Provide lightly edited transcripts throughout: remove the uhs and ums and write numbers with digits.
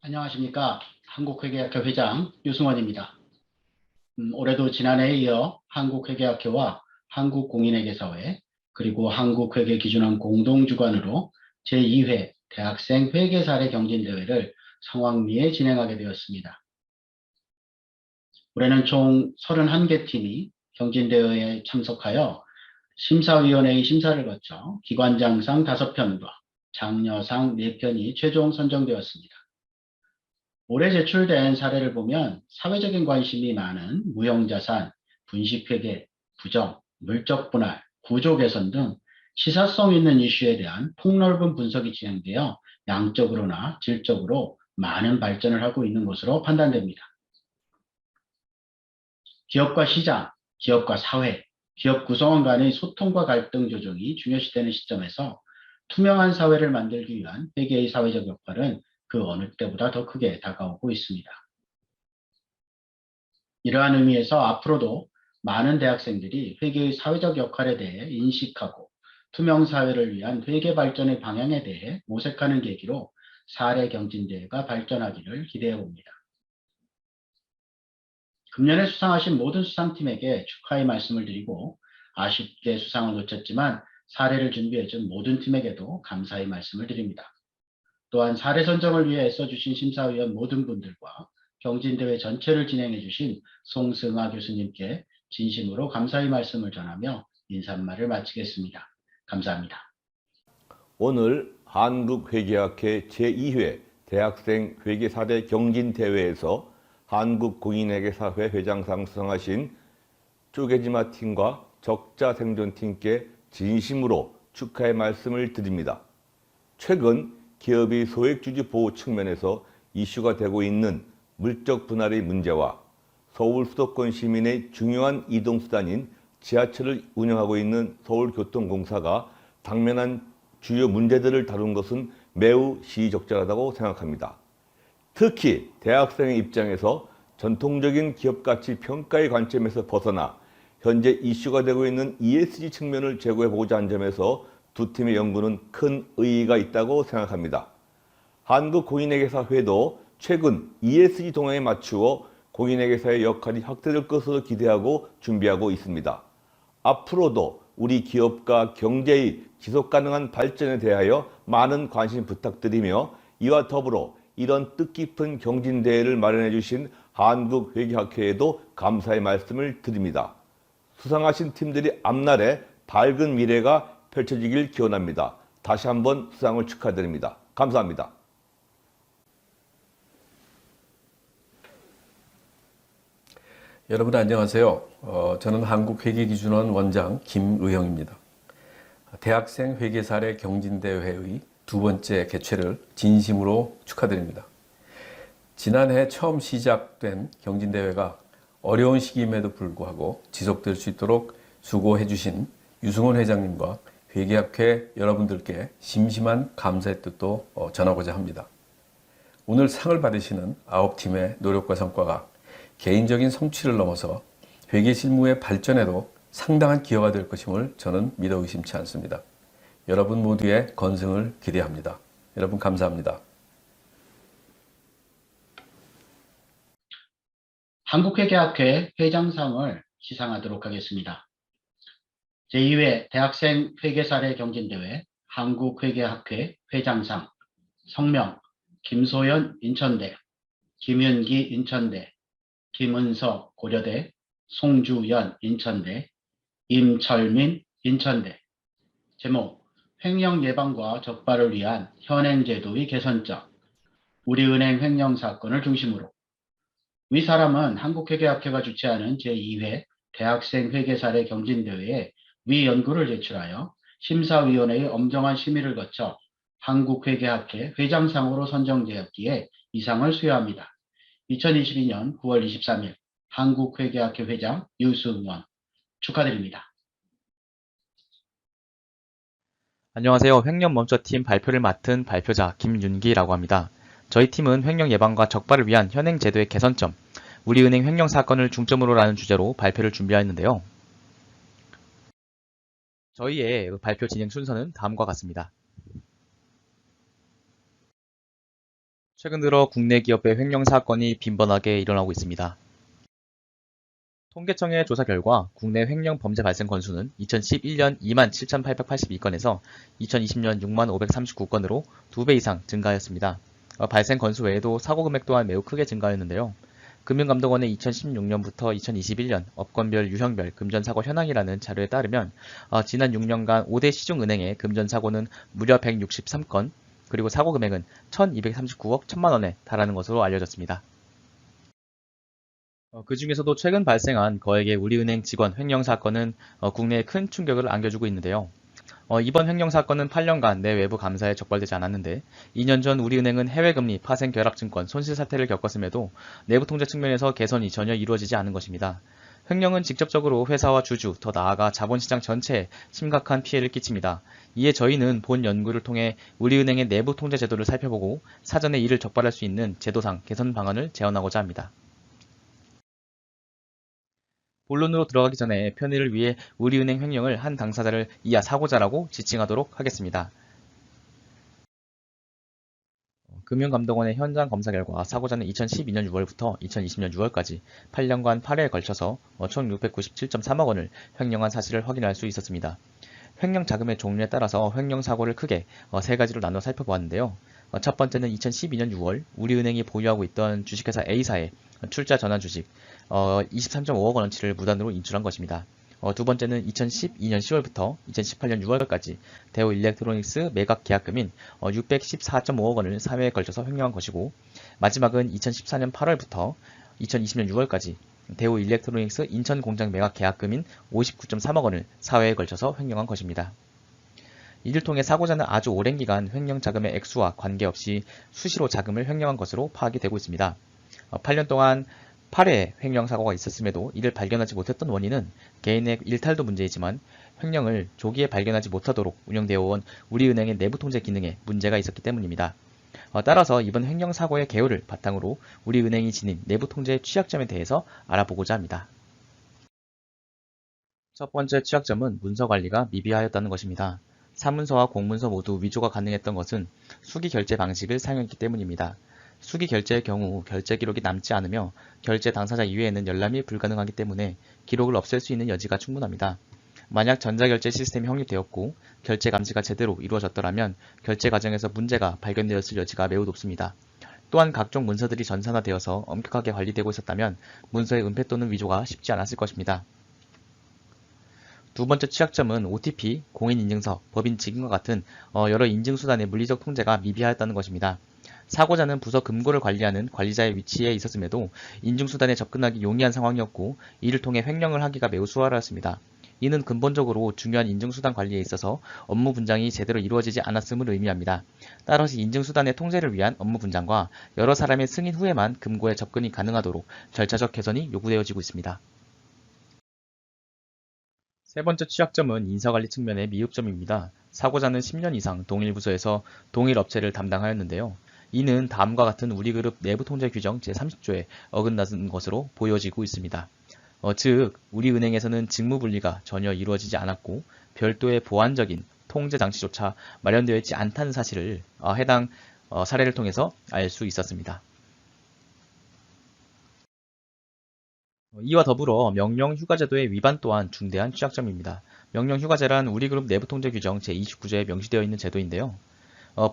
안녕하십니까. 한국회계학회 회장 유승원입니다. 올해도 지난해에 이어 한국회계학회와 한국공인회계사회 그리고 한국회계기준원 공동주관으로 제2회 대학생 회계사례 경진대회를 성황리에 진행하게 되었습니다. 올해는 총 31개 팀이 경진대회에 참석하여 심사위원회의 심사를 거쳐 기관장상 5편과 장려상 4편이 최종 선정되었습니다. 올해 제출된 사례를 보면 사회적인 관심이 많은 무형자산, 분식회계, 부정, 물적 분할, 구조 개선 등 시사성 있는 이슈에 대한 폭넓은 분석이 진행되어 양적으로나 질적으로 많은 발전을 하고 있는 것으로 판단됩니다. 기업과 시장, 기업과 사회, 기업 구성원 간의 소통과 갈등 조정이 중요시되는 시점에서 투명한 사회를 만들기 위한 회계의 사회적 역할은 그 어느 때보다 더 크게 다가오고 있습니다. 이러한 의미에서 앞으로도 많은 대학생들이 회계의 사회적 역할에 대해 인식하고 투명 사회를 위한 회계 발전의 방향에 대해 모색하는 계기로 사례 경진대회가 발전하기를 기대해 봅니다. 금년에 수상하신 모든 수상팀에게 축하의 말씀을 드리고 아쉽게 수상을 놓쳤지만 사례를 준비해준 모든 팀에게도 감사의 말씀을 드립니다. 또한 사례 선정을 위해 애써주신 심사위원 모든 분들과 경진대회 전체를 진행해주신 송승아 교수님께 진심으로 감사의 말씀을 전하며 인사말을 마치겠습니다. 감사합니다. 오늘 한국회계학회 제2회 대학생 회계사례 경진대회에서 한국공인회계사회 회장상 수상하신 쪼개지마 팀과 적자생존팀께 진심으로 축하의 말씀을 드립니다. 최근 기업의 소액주주 보호 측면에서 이슈가 되고 있는 물적 분할의 문제와 서울 수도권 시민의 중요한 이동수단인 지하철을 운영하고 있는 서울교통공사가 당면한 주요 문제들을 다룬 것은 매우 시의적절하다고 생각합니다. 특히 대학생의 입장에서 전통적인 기업가치 평가의 관점에서 벗어나 현재 이슈가 되고 있는 ESG 측면을 제고해보고자 한 점에서 두 팀의 연구는 큰 의의가 있다고 생각합니다. 한국공인회계사회도 최근 ESG 동향에 맞추어 공인회계사의 역할이 확대될 것으로 기대하고 준비하고 있습니다. 앞으로도 우리 기업과 경제의 지속가능한 발전에 대하여 많은 관심 부탁드리며 이와 더불어 이런 뜻깊은 경진대회를 마련해 주신 한국회계학회에도 감사의 말씀을 드립니다. 수상하신 팀들이 앞날에 밝은 미래가 펼쳐지길 기원합니다. 다시 한번 수상을 축하드립니다. 감사합니다. 여러분 안녕하세요. 저는 한국회계기준원 원장 김의형입니다. 대학생 회계사례 경진대회의 두 번째 개최를 진심으로 축하드립니다. 지난해 처음 시작된 경진대회가 어려운 시기임에도 불구하고 지속될 수 있도록 수고해 주신 유승원 회장님과 회계학회 여러분들께 심심한 감사의 뜻도 전하고자 합니다. 오늘 상을 받으시는 9팀의 노력과 성과가 개인적인 성취를 넘어서 회계 실무의 발전에도 상당한 기여가 될 것임을 저는 믿어 의심치 않습니다. 여러분 모두의 건승을 기대합니다. 여러분 감사합니다. 한국회계학회 회장상을 시상하도록 하겠습니다. 제2회 대학생 회계사례 경진대회 한국회계학회 회장상 성명 김소연 인천대, 김윤기 인천대, 김은석 고려대, 송주연 인천대, 임철민 인천대. 제목 횡령 예방과 적발을 위한 현행제도의 개선점, 우리은행 횡령 사건을 중심으로. 위 사람은 한국회계학회가 주최하는 제2회 대학생 회계사례 경진대회에 위 연구를 제출하여 심사위원회의 엄정한 심의를 거쳐 한국회계학회 회장상으로 선정되었기에 이 상을 수여합니다. 2022년 9월 23일 한국회계학회 회장 유승원 축하드립니다. 안녕하세요. 횡령멈춰팀 발표를 맡은 발표자 김윤기라고 합니다. 저희 팀은 횡령 예방과 적발을 위한 현행 제도의 개선점, 우리은행 횡령 사건을 중점으로라는 주제로 발표를 준비하였는데요. 저희의 발표 진행 순서는 다음과 같습니다. 최근 들어 국내 기업의 횡령 사건이 빈번하게 일어나고 있습니다. 통계청의 조사 결과 국내 횡령 범죄 발생 건수는 2011년 27,882건에서 2020년 65,539건으로 2배 이상 증가하였습니다. 발생 건수 외에도 사고 금액 또한 매우 크게 증가하였는데요. 금융감독원의 2016년부터 2021년 업건별 유형별 금전사고 현황이라는 자료에 따르면 지난 6년간 5대 시중은행의 금전사고는 무려 163건, 그리고 사고 금액은 1,239억 1천만 원에 달하는 것으로 알려졌습니다. 그 중에서도 최근 발생한 거액의 우리은행 직원 횡령 사건은 국내에 큰 충격을 안겨주고 있는데요. 이번 횡령 사건은 8년간 내 외부 감사에 적발되지 않았는데 2년 전 우리은행은 해외금리 파생 결합증권 손실 사태를 겪었음에도 내부 통제 측면에서 개선이 전혀 이루어지지 않은 것입니다. 횡령은 직접적으로 회사와 주주, 더 나아가 자본시장 전체에 심각한 피해를 끼칩니다. 이에 저희는 본 연구를 통해 우리은행의 내부 통제 제도를 살펴보고 사전에 이를 적발할 수 있는 제도상 개선 방안을 제안하고자 합니다. 본론으로 들어가기 전에 편의를 위해 우리은행 횡령을 한 당사자를 이하 사고자라고 지칭하도록 하겠습니다. 금융감독원의 현장 검사 결과 사고자는 2012년 6월부터 2020년 6월까지 8년간 8회에 걸쳐서 총 697.3억 원을 횡령한 사실을 확인할 수 있었습니다. 횡령 자금의 종류에 따라서 횡령 사고를 크게 세 가지로 나눠 살펴보았는데요. 첫 번째는 2012년 6월 우리은행이 보유하고 있던 주식회사 A사의 출자 전환 주식 23.5억 원어치를 무단으로 인출한 것입니다. 두 번째는 2012년 10월부터 2018년 6월까지 대우 일렉트로닉스 매각 계약금인 614.5억 원을 4회에 걸쳐서 횡령한 것이고, 마지막은 2014년 8월부터 2020년 6월까지 대우 일렉트로닉스 인천 공장 매각 계약금인 59.3억 원을 4회에 걸쳐서 횡령한 것입니다. 이를 통해 사고자는 아주 오랜 기간 횡령 자금의 액수와 관계없이 수시로 자금을 횡령한 것으로 파악이 되고 있습니다. 8년 동안 8회의 횡령 사고가 있었음에도 이를 발견하지 못했던 원인은 개인의 일탈도 문제이지만 횡령을 조기에 발견하지 못하도록 운영되어 온 우리은행의 내부 통제 기능에 문제가 있었기 때문입니다. 따라서 이번 횡령 사고의 개요를 바탕으로 우리은행이 지닌 내부 통제의 취약점에 대해서 알아보고자 합니다. 첫 번째 취약점은 문서 관리가 미비하였다는 것입니다. 사문서와 공문서 모두 위조가 가능했던 것은 수기 결제 방식을 사용했기 때문입니다. 수기 결제의 경우 결제 기록이 남지 않으며 결제 당사자 이외에는 열람이 불가능하기 때문에 기록을 없앨 수 있는 여지가 충분합니다. 만약 전자결제 시스템이 확립되었고 결제 감지가 제대로 이루어졌더라면 결제 과정에서 문제가 발견되었을 여지가 매우 높습니다. 또한 각종 문서들이 전산화되어서 엄격하게 관리되고 있었다면 문서의 은폐 또는 위조가 쉽지 않았을 것입니다. 두 번째 취약점은 OTP, 공인인증서, 법인 직인과 같은 여러 인증수단의 물리적 통제가 미비하였다는 것입니다. 사고자는 부서 금고를 관리하는 관리자의 위치에 있었음에도 인증수단에 접근하기 용이한 상황이었고 이를 통해 횡령을 하기가 매우 수월하였습니다. 이는 근본적으로 중요한 인증수단 관리에 있어서 업무 분장이 제대로 이루어지지 않았음을 의미합니다. 따라서 인증수단의 통제를 위한 업무 분장과 여러 사람의 승인 후에만 금고에 접근이 가능하도록 절차적 개선이 요구되어지고 있습니다. 세 번째 취약점은 인사관리 측면의 미흡점입니다. 사고자는 10년 이상 동일 부서에서 동일 업체를 담당하였는데요. 이는 다음과 같은 우리그룹 내부통제 규정 제30조에 어긋나는 것으로 보여지고 있습니다. 즉 우리은행에서는 직무분리가 전혀 이루어지지 않았고 별도의 보완적인 통제 장치조차 마련되어 있지 않다는 사실을 해당 사례를 통해서 알 수 있었습니다. 이와 더불어 명령휴가제도의 위반 또한 중대한 취약점입니다. 명령휴가제란 우리그룹 내부통제 규정 제29조에 명시되어 있는 제도인데요.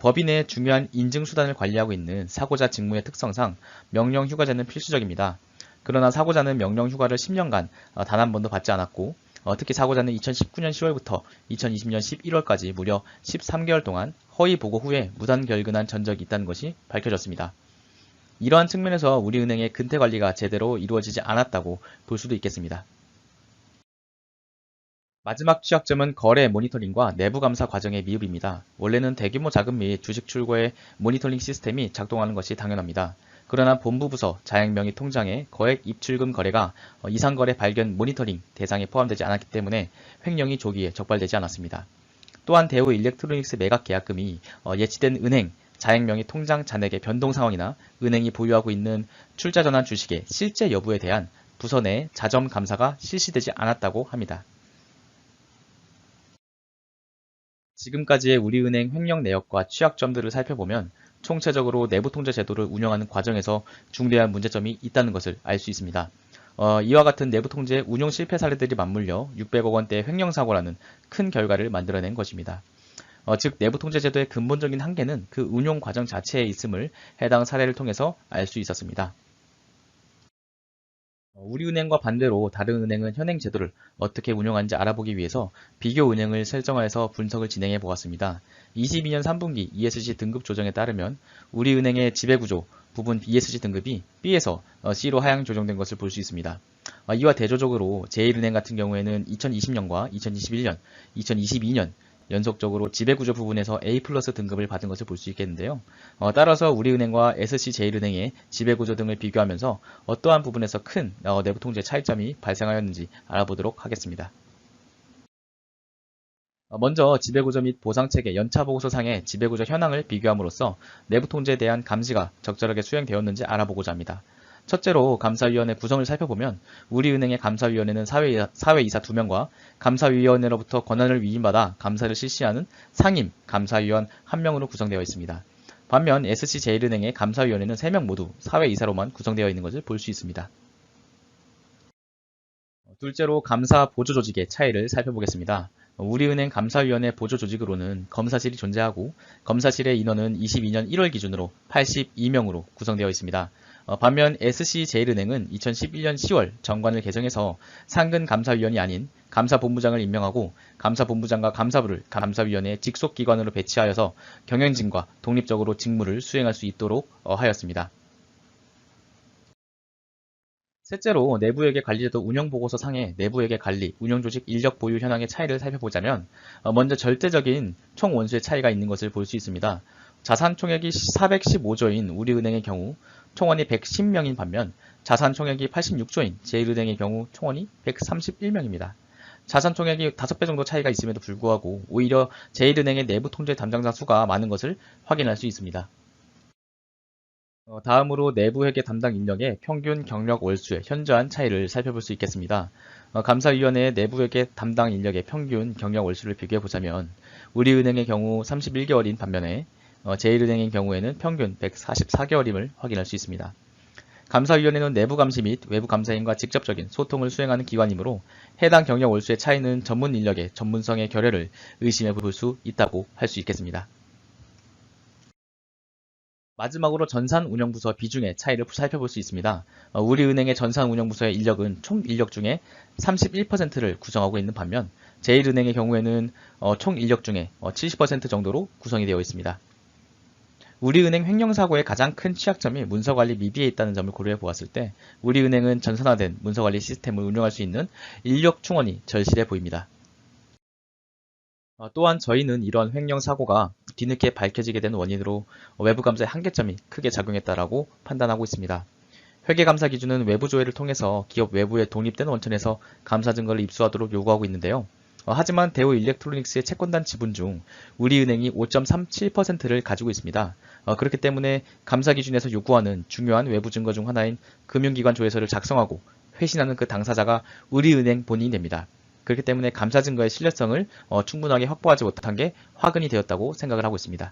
법인의 중요한 인증수단을 관리하고 있는 사고자 직무의 특성상 명령휴가제는 필수적입니다. 그러나 사고자는 명령휴가를 10년간 단 한 번도 받지 않았고 특히 사고자는 2019년 10월부터 2020년 11월까지 무려 13개월 동안 허위 보고 후에 무단 결근한 전적이 있다는 것이 밝혀졌습니다. 이러한 측면에서 우리은행의 근태관리가 제대로 이루어지지 않았다고 볼 수도 있겠습니다. 마지막 취약점은 거래 모니터링과 내부 감사 과정의 미흡입니다. 원래는 대규모 자금 및 주식 출고의 모니터링 시스템이 작동하는 것이 당연합니다. 그러나 본부 부서 자행명의 통장에 거액 입출금 거래가 이상거래 발견 모니터링 대상에 포함되지 않았기 때문에 횡령이 조기에 적발되지 않았습니다. 또한 대우 일렉트로닉스 매각 계약금이 예치된 은행 자행명의 통장 잔액의 변동 상황이나 은행이 보유하고 있는 출자 전환 주식의 실제 여부에 대한 부서 내 자점 감사가 실시되지 않았다고 합니다. 지금까지의 우리은행 횡령 내역과 취약점들을 살펴보면 총체적으로 내부 통제 제도를 운영하는 과정에서 중대한 문제점이 있다는 것을 알 수 있습니다. 이와 같은 내부 통제 운용 실패 사례들이 맞물려 600억 원대의 횡령사고라는 큰 결과를 만들어낸 것입니다. 즉 내부 통제 제도의 근본적인 한계는 그 운용 과정 자체에 있음을 해당 사례를 통해서 알 수 있었습니다. 우리은행과 반대로 다른 은행은 현행 제도를 어떻게 운영하는지 알아보기 위해서 비교 은행을 설정하여서 분석을 진행해 보았습니다. 22년 3분기 ESG 등급 조정에 따르면 우리은행의 지배구조 부분 ESG 등급이 B에서 C로 하향 조정된 것을 볼 수 있습니다. 이와 대조적으로 제1은행 같은 경우에는 2020년과 2021년, 2022년 연속적으로 지배구조 부분에서 A+ 등급을 받은 것을 볼 수 있겠는데요. 따라서 우리은행과 SC제일은행의 지배구조 등을 비교하면서 어떠한 부분에서 큰 내부 통제 차이점이 발생하였는지 알아보도록 하겠습니다. 먼저 지배구조 및 보상체계 연차보고서상의 지배구조 현황을 비교함으로써 내부 통제에 대한 감시가 적절하게 수행되었는지 알아보고자 합니다. 첫째로 감사위원회 구성을 살펴보면 우리은행의 감사위원회는 사회이사 2명과 감사위원회로부터 권한을 위임받아 감사를 실시하는 상임 감사위원 1명으로 구성되어 있습니다. 반면 SC제일은행의 감사위원회는 3명 모두 사회이사로만 구성되어 있는 것을 볼 수 있습니다. 둘째로 감사 보조조직의 차이를 살펴보겠습니다. 우리은행 감사위원회 보조조직으로는 검사실이 존재하고 검사실의 인원은 22년 1월 기준으로 82명으로 구성되어 있습니다. 반면 SC제일은행은 2011년 10월 정관을 개정해서 상근 감사위원이 아닌 감사본부장을 임명하고 감사본부장과 감사부를 감사위원회의 직속기관으로 배치하여서 경영진과 독립적으로 직무를 수행할 수 있도록 하였습니다. 셋째로 내부회계 관리제도 운영보고서 상의 내부회계 관리, 운영조직 인력 보유 현황의 차이를 살펴보자면 먼저 절대적인 총 원수의 차이가 있는 것을 볼 수 있습니다. 자산 총액이 415조인 우리은행의 경우 총원이 110명인 반면 자산 총액이 86조인 제일은행의 경우 총원이 131명입니다. 자산 총액이 5배 정도 차이가 있음에도 불구하고 오히려 제일은행의 내부 통제 담당자 수가 많은 것을 확인할 수 있습니다. 다음으로 내부회계 담당 인력의 평균 경력 월수의 현저한 차이를 살펴볼 수 있겠습니다. 감사위원회의 내부회계 담당 인력의 평균 경력 월수를 비교해보자면 우리은행의 경우 31개월인 반면에 제일은행의 경우에는 평균 144개월임을 확인할 수 있습니다. 감사위원회는 내부 감시 및 외부 감사인과 직접적인 소통을 수행하는 기관이므로 해당 경력 월수의 차이는 전문 인력의 전문성의 결여를 의심해 볼 수 있다고 할 수 있겠습니다. 마지막으로 전산운영부서 비중의 차이를 살펴볼 수 있습니다. 우리은행의 전산운영부서의 인력은 총 인력 중에 31%를 구성하고 있는 반면 제일은행의 경우에는 총 인력 중에 70% 정도로 구성이 되어 있습니다. 우리은행 횡령사고의 가장 큰 취약점이 문서관리 미비에 있다는 점을 고려해 보았을 때 우리은행은 전산화된 문서관리 시스템을 운영할 수 있는 인력 충원이 절실해 보입니다. 또한 저희는 이러한 횡령사고가 뒤늦게 밝혀지게 된 원인으로 외부감사의 한계점이 크게 작용했다라고 판단하고 있습니다. 회계감사 기준은 외부 조회를 통해서 기업 외부의 독립된 원천에서 감사 증거를 입수하도록 요구하고 있는데요. 하지만 대우 일렉트로닉스의 채권단 지분 중 우리은행이 5.37%를 가지고 있습니다. 그렇기 때문에 감사 기준에서 요구하는 중요한 외부 증거 중 하나인 금융기관 조회서를 작성하고 회신하는 그 당사자가 우리은행 본인이 됩니다. 그렇기 때문에 감사 증거의 신뢰성을 충분하게 확보하지 못한 게 화근이 되었다고 생각을 하고 있습니다.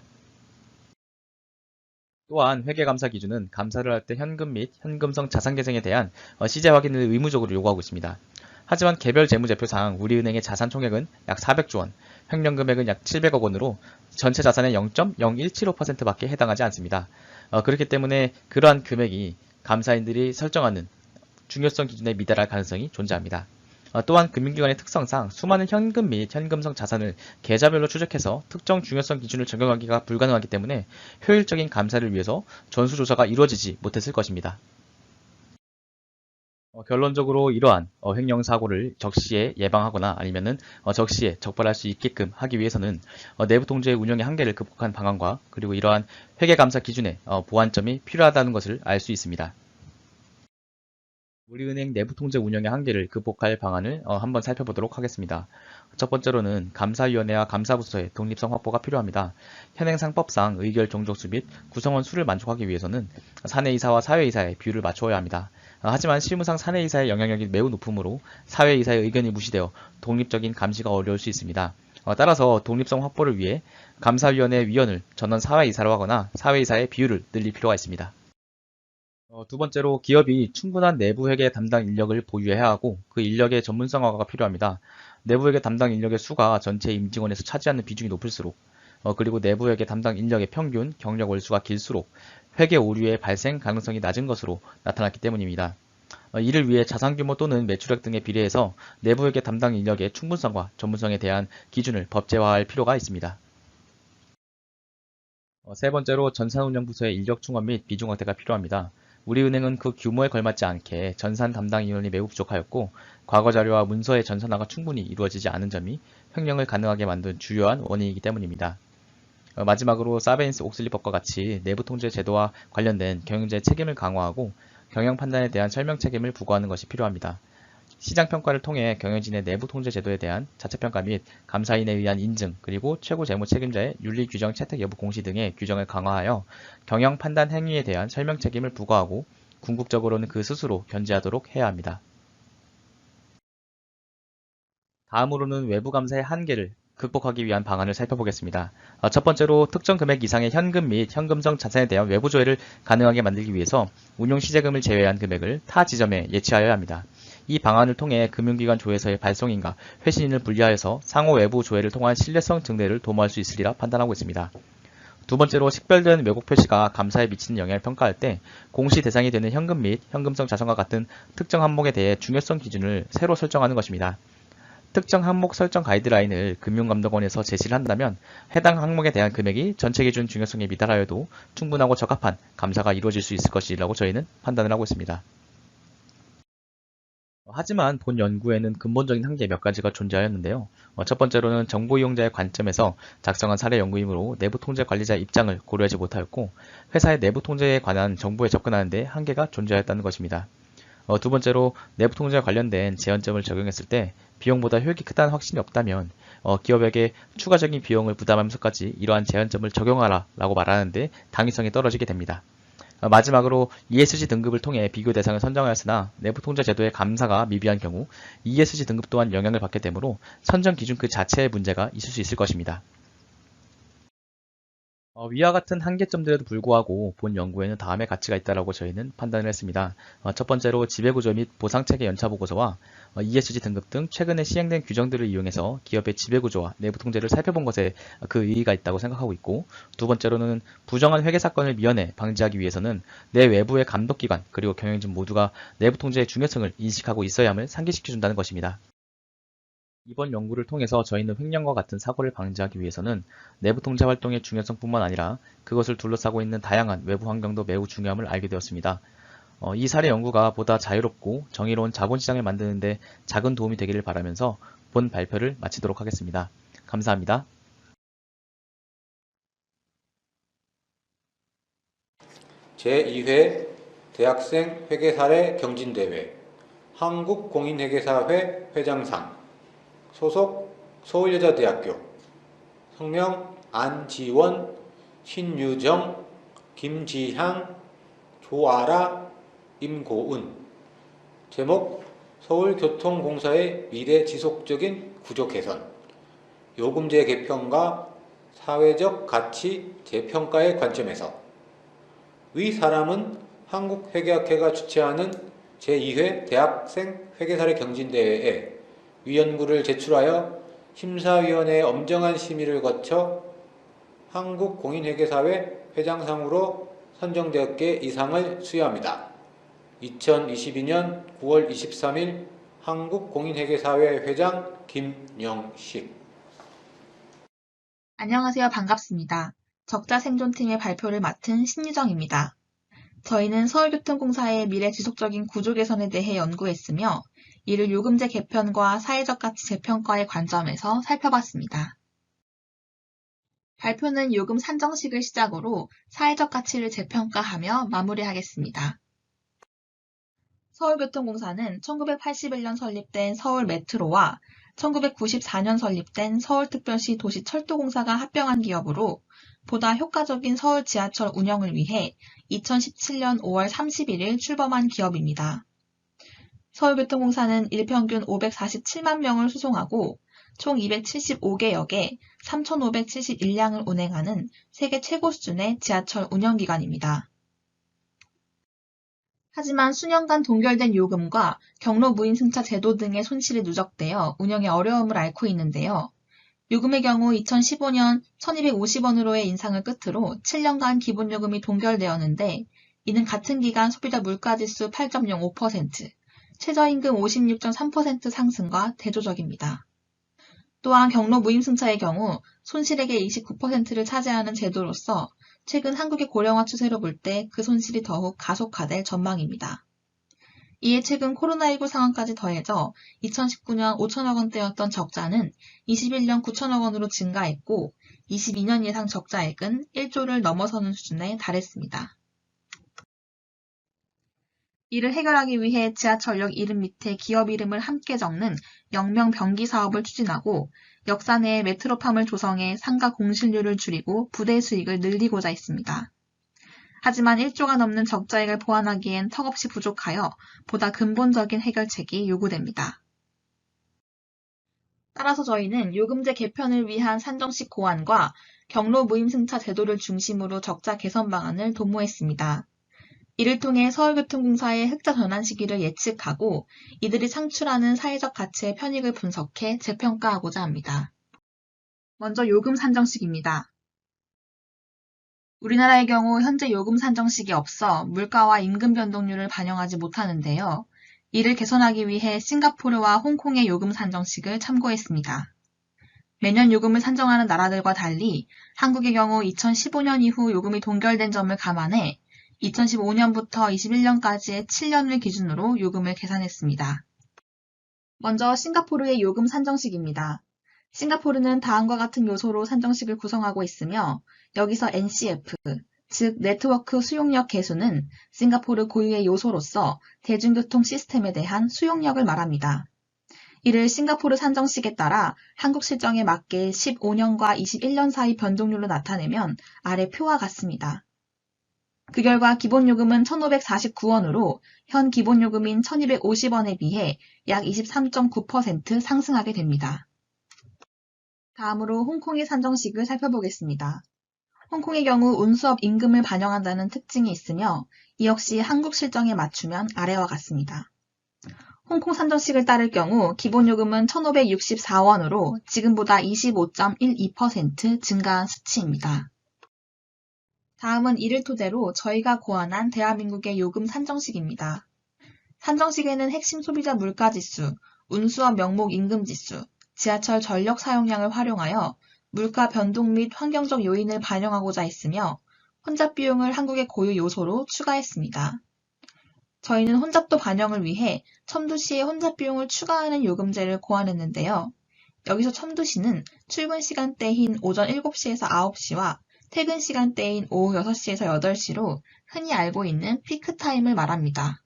또한 회계감사 기준은 감사를 할 때 현금 및 현금성 자산 계정에 대한 시제 확인을 의무적으로 요구하고 있습니다. 하지만 개별 재무제표상 우리은행의 자산 총액은 약 400조 원, 횡령 금액은 약 700억 원으로 전체 자산의 0.0175%밖에 해당하지 않습니다. 그렇기 때문에 그러한 금액이 감사인들이 설정하는 중요성 기준에 미달할 가능성이 존재합니다. 또한 금융기관의 특성상 수많은 현금 및 현금성 자산을 계좌별로 추적해서 특정 중요성 기준을 적용하기가 불가능하기 때문에 효율적인 감사를 위해서 전수조사가 이루어지지 못했을 것입니다. 결론적으로 이러한 횡령사고를 적시에 예방하거나 아니면은 적시에 적발할 수 있게끔 하기 위해서는 내부 통제 운영의 한계를 극복한 방안과 그리고 이러한 회계감사 기준의 보완점이 필요하다는 것을 알 수 있습니다. 우리은행 내부 통제 운영의 한계를 극복할 방안을 한번 살펴보도록 하겠습니다. 첫 번째로는 감사위원회와 감사부서의 독립성 확보가 필요합니다. 현행 상법상 의결 종족수 및 구성원 수를 만족하기 위해서는 사내이사와 사회이사의 비율을 맞추어야 합니다. 하지만 실무상 사내이사의 영향력이 매우 높으므로 사회이사의 의견이 무시되어 독립적인 감시가 어려울 수 있습니다. 따라서 독립성 확보를 위해 감사위원회 위원을 전원 사회이사로 하거나 사회이사의 비율을 늘릴 필요가 있습니다. 두 번째로 기업이 충분한 내부회계 담당 인력을 보유해야 하고 그 인력의 전문성화가 필요합니다. 내부회계 담당 인력의 수가 전체 임직원에서 차지하는 비중이 높을수록 그리고 내부회계 담당 인력의 평균 경력 월수가 길수록 회계 오류의 발생 가능성이 낮은 것으로 나타났기 때문입니다. 이를 위해 자산규모 또는 매출액 등에 비례해서 내부회계 담당 인력의 충분성과 전문성에 대한 기준을 법제화할 필요가 있습니다. 세 번째로 전산운영부서의 인력 충원 및 비중 확대가 필요합니다. 우리은행은 그 규모에 걸맞지 않게 전산 담당 인원이 매우 부족하였고 과거 자료와 문서의 전산화가 충분히 이루어지지 않은 점이 횡령을 가능하게 만든 주요한 원인이기 때문입니다. 마지막으로 사베인스 옥슬리법과 같이 내부 통제 제도와 관련된 경영자의 책임을 강화하고 경영 판단에 대한 설명 책임을 부과하는 것이 필요합니다. 시장 평가를 통해 경영진의 내부 통제 제도에 대한 자체평가 및 감사인에 의한 인증, 그리고 최고 재무 책임자의 윤리 규정 채택 여부 공시 등의 규정을 강화하여 경영 판단 행위에 대한 설명 책임을 부과하고 궁극적으로는 그 스스로 견제하도록 해야 합니다. 다음으로는 외부 감사의 한계를 극복하기 위한 방안을 살펴보겠습니다. 첫 번째로 특정 금액 이상의 현금 및 현금성 자산에 대한 외부 조회를 가능하게 만들기 위해서 운용 시제금을 제외한 금액을 타 지점에 예치하여야 합니다. 이 방안을 통해 금융기관 조회서의 발송인과 회신인을 분리하여서 상호 외부 조회를 통한 신뢰성 증대를 도모할 수 있으리라 판단하고 있습니다. 두 번째로 식별된 왜곡 표시가 감사에 미치는 영향을 평가할 때 공시 대상이 되는 현금 및 현금성 자산과 같은 특정 항목에 대해 중요성 기준을 새로 설정하는 것입니다. 특정 항목 설정 가이드라인을 금융감독원에서 제시를 한다면 해당 항목에 대한 금액이 전체 기준 중요성에 미달하여도 충분하고 적합한 감사가 이루어질 수 있을 것이라고 저희는 판단을 하고 있습니다. 하지만 본 연구에는 근본적인 한계 몇 가지가 존재하였는데요. 첫 번째로는 정보 이용자의 관점에서 작성한 사례 연구이므로 내부 통제 관리자의 입장을 고려하지 못하였고 회사의 내부 통제에 관한 정보에 접근하는 데 한계가 존재하였다는 것입니다. 두 번째로 내부 통제와 관련된 제한점을 적용했을 때 비용보다 효익이 크다는 확신이 없다면 기업에게 추가적인 비용을 부담하면서까지 이러한 제한점을 적용하라 라고 말하는데 당위성이 떨어지게 됩니다. 마지막으로 ESG 등급을 통해 비교 대상을 선정하였으나 내부 통제 제도의 감사가 미비한 경우 ESG 등급 또한 영향을 받게 되므로 선정 기준 그 자체의 문제가 있을 수 있을 것입니다. 위와 같은 한계점들에도 불구하고 본 연구에는 다음의 가치가 있다고 저희는 판단을 했습니다. 첫 번째로 지배구조 및 보상체계 연차보고서와 ESG 등급 등 최근에 시행된 규정들을 이용해서 기업의 지배구조와 내부 통제를 살펴본 것에 그 의의가 있다고 생각하고 있고, 두 번째로는 부정한 회계 사건을 미연에 방지하기 위해서는 내 외부의 감독기관 그리고 경영진 모두가 내부 통제의 중요성을 인식하고 있어야 함을 상기시켜준다는 것입니다. 이번 연구를 통해서 저희는 횡령과 같은 사고를 방지하기 위해서는 내부 통제 활동의 중요성뿐만 아니라 그것을 둘러싸고 있는 다양한 외부 환경도 매우 중요함을 알게 되었습니다. 이 사례 연구가 보다 자유롭고 정의로운 자본시장을 만드는 데 작은 도움이 되기를 바라면서 본 발표를 마치도록 하겠습니다. 감사합니다. 제2회 대학생 회계사례 경진대회 한국공인회계사회 회장상 소속 서울여자대학교 성명 안지원, 신유정, 김지향, 조아라, 임고은 제목 서울교통공사의 미래 지속적인 구조 개선 요금제 개편과 사회적 가치 재평가의 관점에서 위 사람은 한국회계학회가 주최하는 제2회 대학생 회계사례 경진대회에 위연구를 제출하여 심사위원회의 엄정한 심의를 거쳐 한국공인회계사회 회장상으로 선정되었기에 이 상을 수여합니다. 2022년 9월 23일 한국공인회계사회 회장 김영식. 안녕하세요. 반갑습니다. 적자생존팀의 발표를 맡은 신유정입니다. 저희는 서울교통공사의 미래 지속적인 구조 개선에 대해 연구했으며 이를 요금제 개편과 사회적 가치 재평가의 관점에서 살펴봤습니다. 발표는 요금 산정식을 시작으로 사회적 가치를 재평가하며 마무리하겠습니다. 서울교통공사는 1981년 설립된 서울메트로와 1994년 설립된 서울특별시 도시철도공사가 합병한 기업으로 보다 효과적인 서울 지하철 운영을 위해 2017년 5월 31일 출범한 기업입니다. 서울교통공사는 일평균 547만 명을 수송하고 총 275개 역에 3,571량을 운행하는 세계 최고 수준의 지하철 운영기관입니다. 하지만 수년간 동결된 요금과 경로 무인 승차 제도 등의 손실이 누적되어 운영에 어려움을 앓고 있는데요. 요금의 경우 2015년 1,250원으로의 인상을 끝으로 7년간 기본요금이 동결되었는데 이는 같은 기간 소비자 물가지수 8.05%, 최저임금 56.3% 상승과 대조적입니다. 또한 경로 무임승차의 경우 손실액의 29%를 차지하는 제도로서 최근 한국의 고령화 추세로 볼 때 그 손실이 더욱 가속화될 전망입니다. 이에 최근 코로나19 상황까지 더해져 2019년 5천억 원대였던 적자는 21년 9천억 원으로 증가했고 22년 예상 적자액은 1조를 넘어서는 수준에 달했습니다. 이를 해결하기 위해 지하철역 이름 밑에 기업 이름을 함께 적는 영명 병기 사업을 추진하고 역사 내에 메트로팜을 조성해 상가 공실률을 줄이고 부대 수익을 늘리고자 했습니다. 하지만 1조가 넘는 적자액을 보완하기엔 턱없이 부족하여 보다 근본적인 해결책이 요구됩니다. 따라서 저희는 요금제 개편을 위한 산정식 고안과 경로 무임승차 제도를 중심으로 적자 개선 방안을 도모했습니다. 이를 통해 서울교통공사의 흑자 전환 시기를 예측하고 이들이 창출하는 사회적 가치의 편익을 분석해 재평가하고자 합니다. 먼저 요금 산정식입니다. 우리나라의 경우 현재 요금 산정식이 없어 물가와 임금 변동률을 반영하지 못하는데요. 이를 개선하기 위해 싱가포르와 홍콩의 요금 산정식을 참고했습니다. 매년 요금을 산정하는 나라들과 달리 한국의 경우 2015년 이후 요금이 동결된 점을 감안해 2015년부터 21년까지의 7년을 기준으로 요금을 계산했습니다. 먼저 싱가포르의 요금 산정식입니다. 싱가포르는 다음과 같은 요소로 산정식을 구성하고 있으며 여기서 NCF, 즉 네트워크 수용력 계수는 싱가포르 고유의 요소로서 대중교통 시스템에 대한 수용력을 말합니다. 이를 싱가포르 산정식에 따라 한국 실정에 맞게 15년과 21년 사이 변동률로 나타내면 아래 표와 같습니다. 그 결과 기본요금은 1,549원으로 현 기본요금인 1,250원에 비해 약 23.9% 상승하게 됩니다. 다음으로 홍콩의 산정식을 살펴보겠습니다. 홍콩의 경우 운수업 임금을 반영한다는 특징이 있으며 이 역시 한국 실정에 맞추면 아래와 같습니다. 홍콩 산정식을 따를 경우 기본요금은 1,564원으로 지금보다 25.12% 증가한 수치입니다. 다음은 이를 토대로 저희가 고안한 대한민국의 요금 산정식입니다. 산정식에는 핵심 소비자 물가지수, 운수업 명목 임금지수, 지하철 전력 사용량을 활용하여 물가 변동 및 환경적 요인을 반영하고자 했으며 혼잡 비용을 한국의 고유 요소로 추가했습니다. 저희는 혼잡도 반영을 위해 첨두시에 혼잡 비용을 추가하는 요금제를 고안했는데요. 여기서 첨두시는 출근 시간대인 오전 7시에서 9시와 퇴근 시간대인 오후 6시에서 8시로 흔히 알고 있는 피크타임을 말합니다.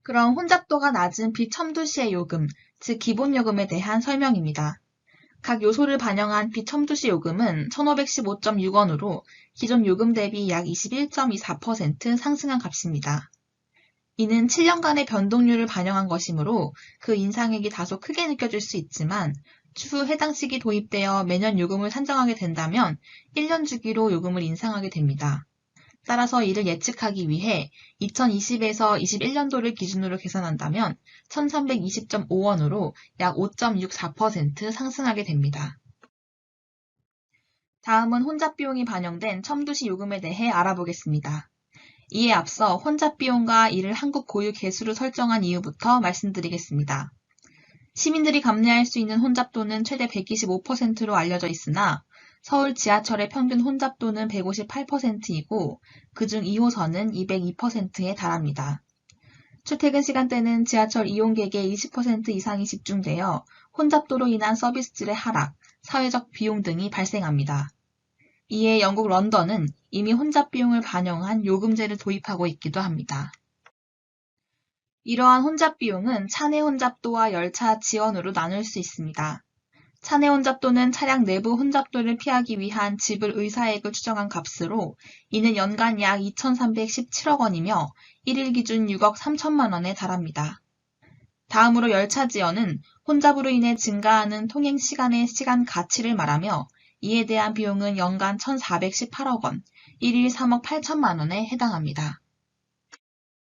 그럼 혼잡도가 낮은 비첨두시의 요금, 즉 기본요금에 대한 설명입니다. 각 요소를 반영한 비첨두시 요금은 1,515.6원으로 기존 요금 대비 약 21.24% 상승한 값입니다. 이는 7년간의 변동률을 반영한 것이므로 그 인상액이 다소 크게 느껴질 수 있지만 추후 해당 시기 도입되어 매년 요금을 산정하게 된다면 1년 주기로 요금을 인상하게 됩니다. 따라서 이를 예측하기 위해 2020에서 21년도를 기준으로 계산한다면 1,320.5원으로 약 5.64% 상승하게 됩니다. 다음은 혼잡 비용이 반영된 첨두시 요금에 대해 알아보겠습니다. 이에 앞서 혼잡 비용과 이를 한국 고유 계수로 설정한 이유부터 말씀드리겠습니다. 시민들이 감내할 수 있는 혼잡도는 최대 125%로 알려져 있으나 서울 지하철의 평균 혼잡도는 158%이고 그중 2호선은 202%에 달합니다. 출퇴근 시간대는 지하철 이용객의 20% 이상이 집중되어 혼잡도로 인한 서비스질의 하락, 사회적 비용 등이 발생합니다. 이에 영국 런던은 이미 혼잡 비용을 반영한 요금제를 도입하고 있기도 합니다. 이러한 혼잡 비용은 차내 혼잡도와 열차 지연으로 나눌 수 있습니다. 차내 혼잡도는 차량 내부 혼잡도를 피하기 위한 지불 의사액을 추정한 값으로 이는 연간 약 2,317억 원이며 1일 기준 6억 3천만 원에 달합니다. 다음으로 열차 지연은 혼잡으로 인해 증가하는 통행 시간의 시간 가치를 말하며 이에 대한 비용은 연간 1,418억 원, 1일 3억 8천만 원에 해당합니다.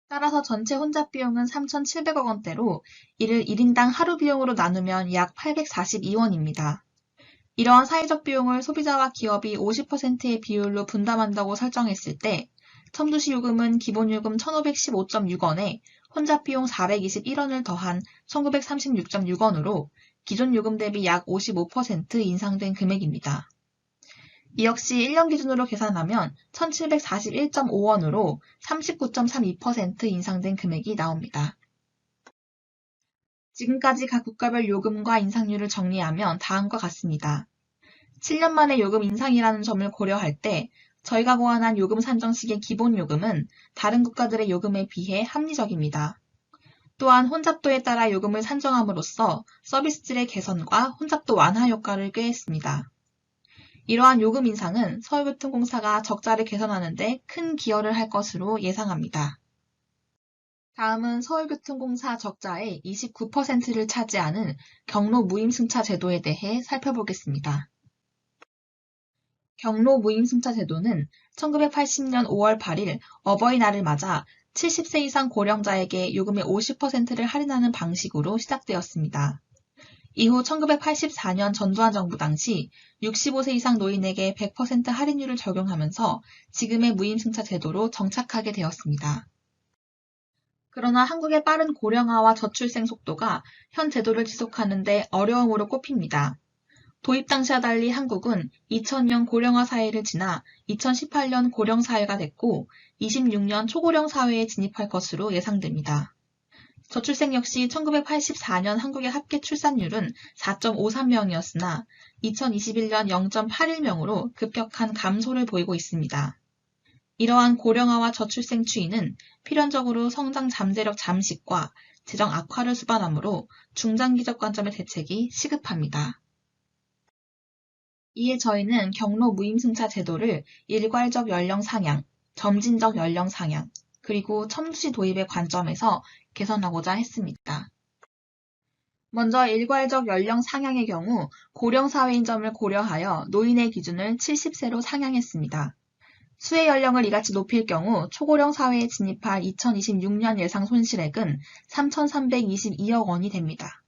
따라서 전체 혼잡 비용은 3,700억 원대로 이를 1인당 하루 비용으로 나누면 약 842원입니다. 이러한 사회적 비용을 소비자와 기업이 50%의 비율로 분담한다고 설정했을 때 첨두시 요금은 기본요금 1,515.6원에 혼잡 비용 421원을 더한 1,936.6원으로 기존 요금 대비 약 55% 인상된 금액입니다. 이 역시 1년 기준으로 계산하면 1,741.5원으로 39.32% 인상된 금액이 나옵니다. 지금까지 각 국가별 요금과 인상률을 정리하면 다음과 같습니다. 7년 만에 요금 인상이라는 점을 고려할 때 저희가 고안한 요금 산정식의 기본 요금은 다른 국가들의 요금에 비해 합리적입니다. 또한 혼잡도에 따라 요금을 산정함으로써 서비스질의 개선과 혼잡도 완화 효과를 꾀했습니다. 이러한 요금 인상은 서울교통공사가 적자를 개선하는 데 큰 기여를 할 것으로 예상합니다. 다음은 서울교통공사 적자의 29%를 차지하는 경로 무임승차 제도에 대해 살펴보겠습니다. 경로 무임승차 제도는 1980년 5월 8일 어버이날을 맞아 70세 이상 고령자에게 요금의 50%를 할인하는 방식으로 시작되었습니다. 이후 1984년 전두환 정부 당시 65세 이상 노인에게 100% 할인율을 적용하면서 지금의 무임승차 제도로 정착하게 되었습니다. 그러나 한국의 빠른 고령화와 저출생 속도가 현 제도를 지속하는 데 어려움으로 꼽힙니다. 도입 당시와 달리 한국은 2000년 고령화 사회를 지나 2018년 고령 사회가 됐고 26년 초고령 사회에 진입할 것으로 예상됩니다. 저출생 역시 1984년 한국의 합계 출산율은 4.53명이었으나 2021년 0.81명으로 급격한 감소를 보이고 있습니다. 이러한 고령화와 저출생 추이는 필연적으로 성장 잠재력 잠식과 재정 악화를 수반하므로 중장기적 관점의 대책이 시급합니다. 이에 저희는 경로 무임승차 제도를 일괄적 연령 상향, 점진적 연령 상향, 그리고 첨두시 도입의 관점에서 개선하고자 했습니다. 먼저 일괄적 연령 상향의 경우 고령 사회인 점을 고려하여 노인의 기준을 70세로 상향했습니다. 수혜 연령을 이같이 높일 경우 초고령 사회에 진입할 2026년 예상 손실액은 3,322억 원이 됩니다.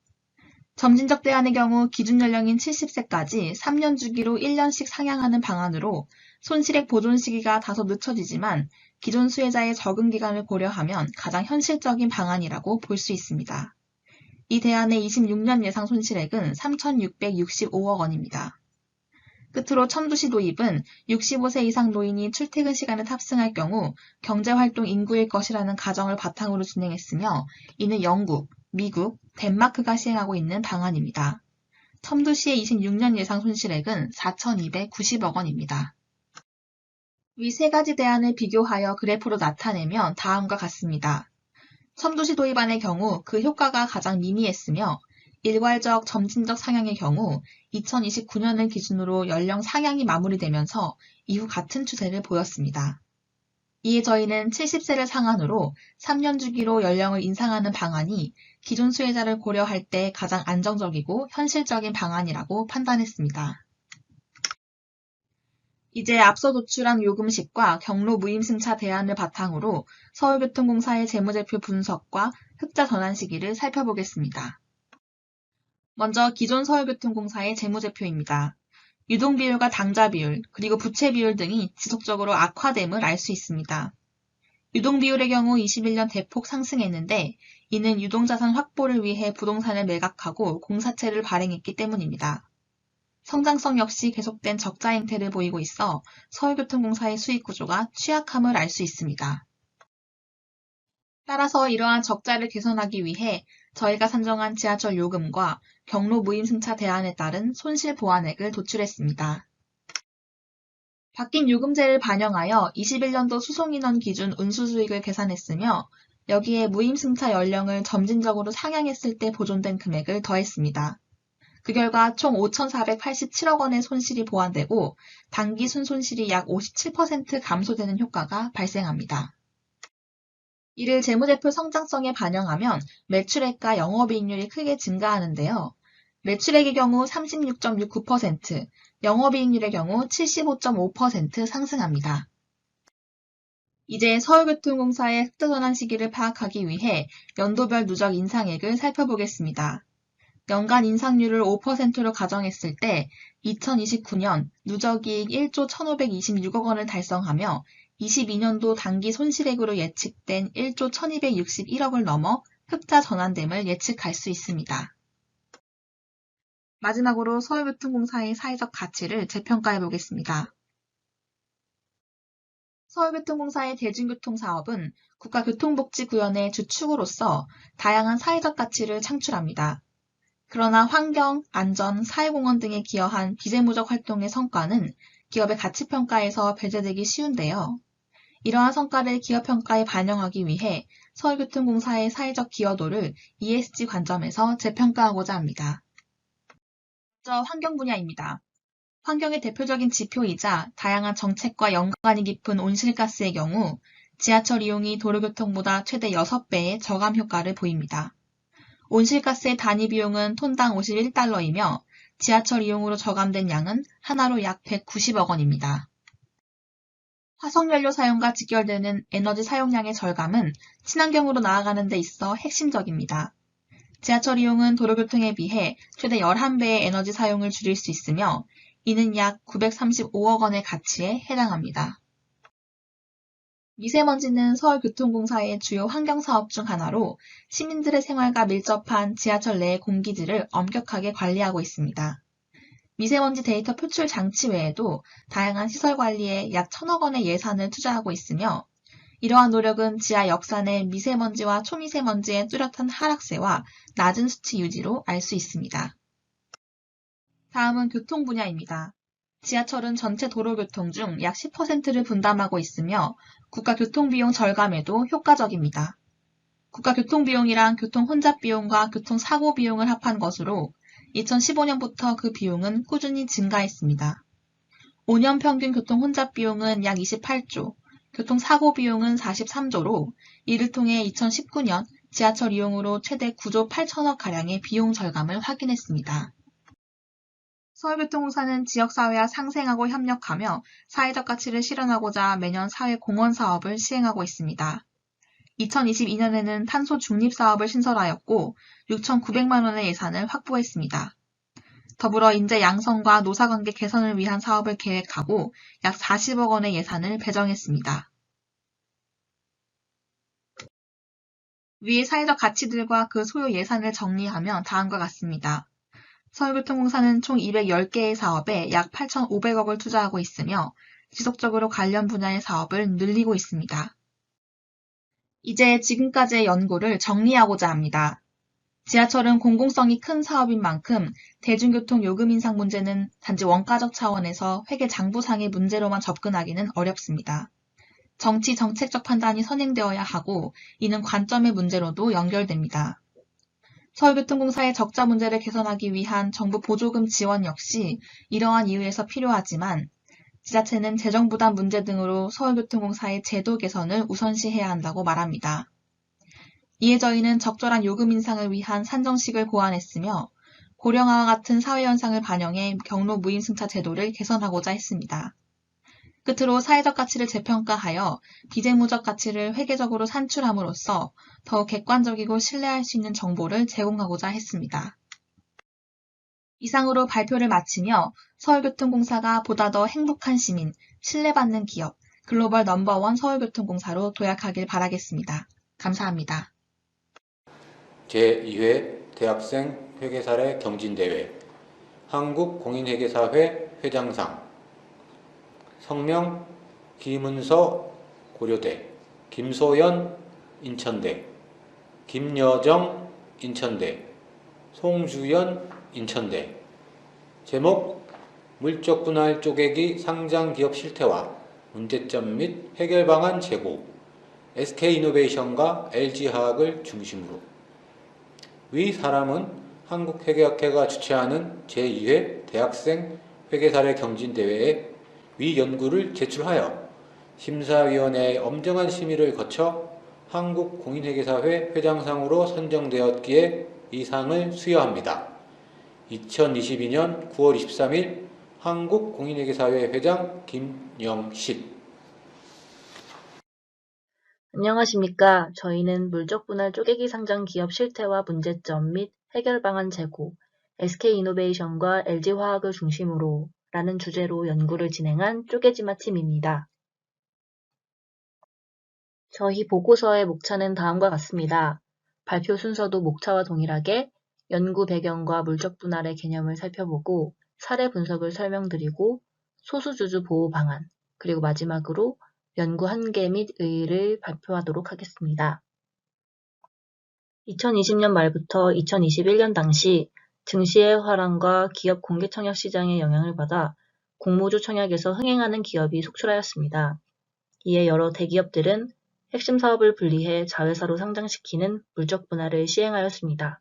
점진적 대안의 경우 기준 연령인 70세까지 3년 주기로 1년씩 상향하는 방안으로 손실액 보존 시기가 다소 늦춰지지만 기존 수혜자의 적응 기간을 고려하면 가장 현실적인 방안이라고 볼 수 있습니다. 이 대안의 26년 예상 손실액은 3,665억 원입니다. 끝으로 첨두시 도입은 65세 이상 노인이 출퇴근 시간에 탑승할 경우 경제활동 인구일 것이라는 가정을 바탕으로 진행했으며 이는 영국, 미국, 덴마크가 시행하고 있는 방안입니다. 첨두시의 26년 예상 손실액은 4,290억 원입니다. 위 세 가지 대안을 비교하여 그래프로 나타내면 다음과 같습니다. 첨두시 도입안의 경우 그 효과가 가장 미미했으며 일괄적 점진적 상향의 경우 2029년을 기준으로 연령 상향이 마무리되면서 이후 같은 추세를 보였습니다. 이에 저희는 70세를 상한으로 3년 주기로 연령을 인상하는 방안이 기존 수혜자를 고려할 때 가장 안정적이고 현실적인 방안이라고 판단했습니다. 이제 앞서 도출한 요금식과 경로 무임승차 대안을 바탕으로 서울교통공사의 재무제표 분석과 흑자 전환 시기를 살펴보겠습니다. 먼저 기존 서울교통공사의 재무제표입니다. 유동비율과 당좌비율, 그리고 부채비율 등이 지속적으로 악화됨을 알 수 있습니다. 유동비율의 경우 21년 대폭 상승했는데 이는 유동자산 확보를 위해 부동산을 매각하고 공사채를 발행했기 때문입니다. 성장성 역시 계속된 적자 행태를 보이고 있어 서울교통공사의 수익 구조가 취약함을 알 수 있습니다. 따라서 이러한 적자를 개선하기 위해 저희가 산정한 지하철 요금과 경로 무임승차 대안에 따른 손실 보완액을 도출했습니다. 바뀐 요금제를 반영하여 21년도 수송인원 기준 운수수익을 계산했으며 여기에 무임승차 연령을 점진적으로 상향했을 때 보존된 금액을 더했습니다. 그 결과 총 5,487억 원의 손실이 보완되고 단기 순손실이 약 57% 감소되는 효과가 발생합니다. 이를 재무제표 성장성에 반영하면 매출액과 영업이익률이 크게 증가하는데요. 매출액의 경우 36.69%, 영업이익률의 경우 75.5% 상승합니다. 이제 서울교통공사의 흑자전환 시기를 파악하기 위해 연도별 누적 인상액을 살펴보겠습니다. 연간 인상률을 5%로 가정했을 때 2029년 누적이익 1조 1,526억 원을 달성하며 22년도 당기 손실액으로 예측된 1조 1,261억을 넘어 흑자 전환됨을 예측할 수 있습니다. 마지막으로 서울교통공사의 사회적 가치를 재평가해 보겠습니다. 서울교통공사의 대중교통사업은 국가교통복지구현의 주축으로서 다양한 사회적 가치를 창출합니다. 그러나 환경, 안전, 사회공헌 등에 기여한 비재무적 활동의 성과는 기업의 가치평가에서 배제되기 쉬운데요. 이러한 성과를 기업평가에 반영하기 위해 서울교통공사의 사회적 기여도를 ESG 관점에서 재평가하고자 합니다. 먼저 환경 분야입니다. 환경의 대표적인 지표이자 다양한 정책과 연관이 깊은 온실가스의 경우 지하철 이용이 도로교통보다 최대 6배의 저감 효과를 보입니다. 온실가스의 단위 비용은 톤당 51달러이며 지하철 이용으로 저감된 양은 하나로 약 190억 원입니다. 화석연료 사용과 직결되는 에너지 사용량의 절감은 친환경으로 나아가는 데 있어 핵심적입니다. 지하철 이용은 도로교통에 비해 최대 11배의 에너지 사용을 줄일 수 있으며 이는 약 935억 원의 가치에 해당합니다. 미세먼지는 서울교통공사의 주요 환경사업 중 하나로 시민들의 생활과 밀접한 지하철 내의 공기질을 엄격하게 관리하고 있습니다. 미세먼지 데이터 표출 장치 외에도 다양한 시설 관리에 약 1,000억 원의 예산을 투자하고 있으며 이러한 노력은 지하 역산의 미세먼지와 초미세먼지의 뚜렷한 하락세와 낮은 수치 유지로 알 수 있습니다. 다음은 교통 분야입니다. 지하철은 전체 도로교통 중 약 10%를 분담하고 있으며 국가교통비용 절감에도 효과적입니다. 국가교통비용이란 교통혼잡비용과 교통사고비용을 합한 것으로 2015년부터 그 비용은 꾸준히 증가했습니다. 5년 평균 교통혼잡비용은 약 28조, 교통사고비용은 43조로 이를 통해 2019년 지하철 이용으로 최대 9조 8천억가량의 비용 절감을 확인했습니다. 서울교통공사는 지역사회와 상생하고 협력하며 사회적 가치를 실현하고자 매년 사회공헌 사업을 시행하고 있습니다. 2022년에는 탄소 중립 사업을 신설하였고 6,900만 원의 예산을 확보했습니다. 더불어 인재 양성과 노사관계 개선을 위한 사업을 계획하고 약 40억 원의 예산을 배정했습니다. 위의 사회적 가치들과 그 소요 예산을 정리하면 다음과 같습니다. 서울교통공사는 총 210개의 사업에 약 8,500억을 투자하고 있으며 지속적으로 관련 분야의 사업을 늘리고 있습니다. 이제 지금까지의 연구를 정리하고자 합니다. 지하철은 공공성이 큰 사업인 만큼 대중교통 요금 인상 문제는 단지 원가적 차원에서 회계 장부상의 문제로만 접근하기는 어렵습니다. 정치 정책적 판단이 선행되어야 하고 이는 관점의 문제로도 연결됩니다. 서울교통공사의 적자 문제를 개선하기 위한 정부 보조금 지원 역시 이러한 이유에서 필요하지만 지자체는 재정 부담 문제 등으로 서울교통공사의 제도 개선을 우선시해야 한다고 말합니다. 이에 저희는 적절한 요금 인상을 위한 산정식을 고안했으며 고령화와 같은 사회현상을 반영해 경로 무임승차 제도를 개선하고자 했습니다. 끝으로 사회적 가치를 재평가하여 비재무적 가치를 회계적으로 산출함으로써 더욱 객관적이고 신뢰할 수 있는 정보를 제공하고자 했습니다. 이상으로 발표를 마치며 서울교통공사가 보다 더 행복한 시민, 신뢰받는 기업, 글로벌 넘버원 서울교통공사로 도약하길 바라겠습니다. 감사합니다. 제2회 대학생 회계사례 경진대회 한국공인회계사회 회장상 성명 김은서 고려대, 김소연 인천대, 김여정 인천대, 송주연 인천대. 제목 물적 분할 쪼개기 상장 기업 실태와 문제점 및 해결 방안 제고. SK이노베이션과 LG화학을 중심으로. 위 사람은 한국회계학회가 주최하는 제2회 대학생 회계사례 경진대회에 위 연구를 제출하여 심사위원회의 엄정한 심의를 거쳐 한국공인회계사회 회장상으로 선정되었기에 이 상을 수여합니다. 2022년 9월 23일 한국공인회계사회 회장 김영식. 안녕하십니까. 저희는 물적분할 쪼개기 상장 기업 실태와 문제점 및 해결 방안 제고, SK이노베이션과 LG화학을 중심으로 라는 주제로 연구를 진행한 쪼개지마 팀입니다. 저희 보고서의 목차는 다음과 같습니다. 발표 순서도 목차와 동일하게 연구 배경과 물적분할의 개념을 살펴보고 사례 분석을 설명드리고 소수주주 보호 방안, 그리고 마지막으로 연구 한계 및 의의를 발표하도록 하겠습니다. 2020년 말부터 2021년 당시 증시의 화랑과 기업 공개 청약 시장의 영향을 받아 공모주 청약에서 흥행하는 기업이 속출하였습니다. 이에 여러 대기업들은 핵심 사업을 분리해 자회사로 상장시키는 물적 분할을 시행하였습니다.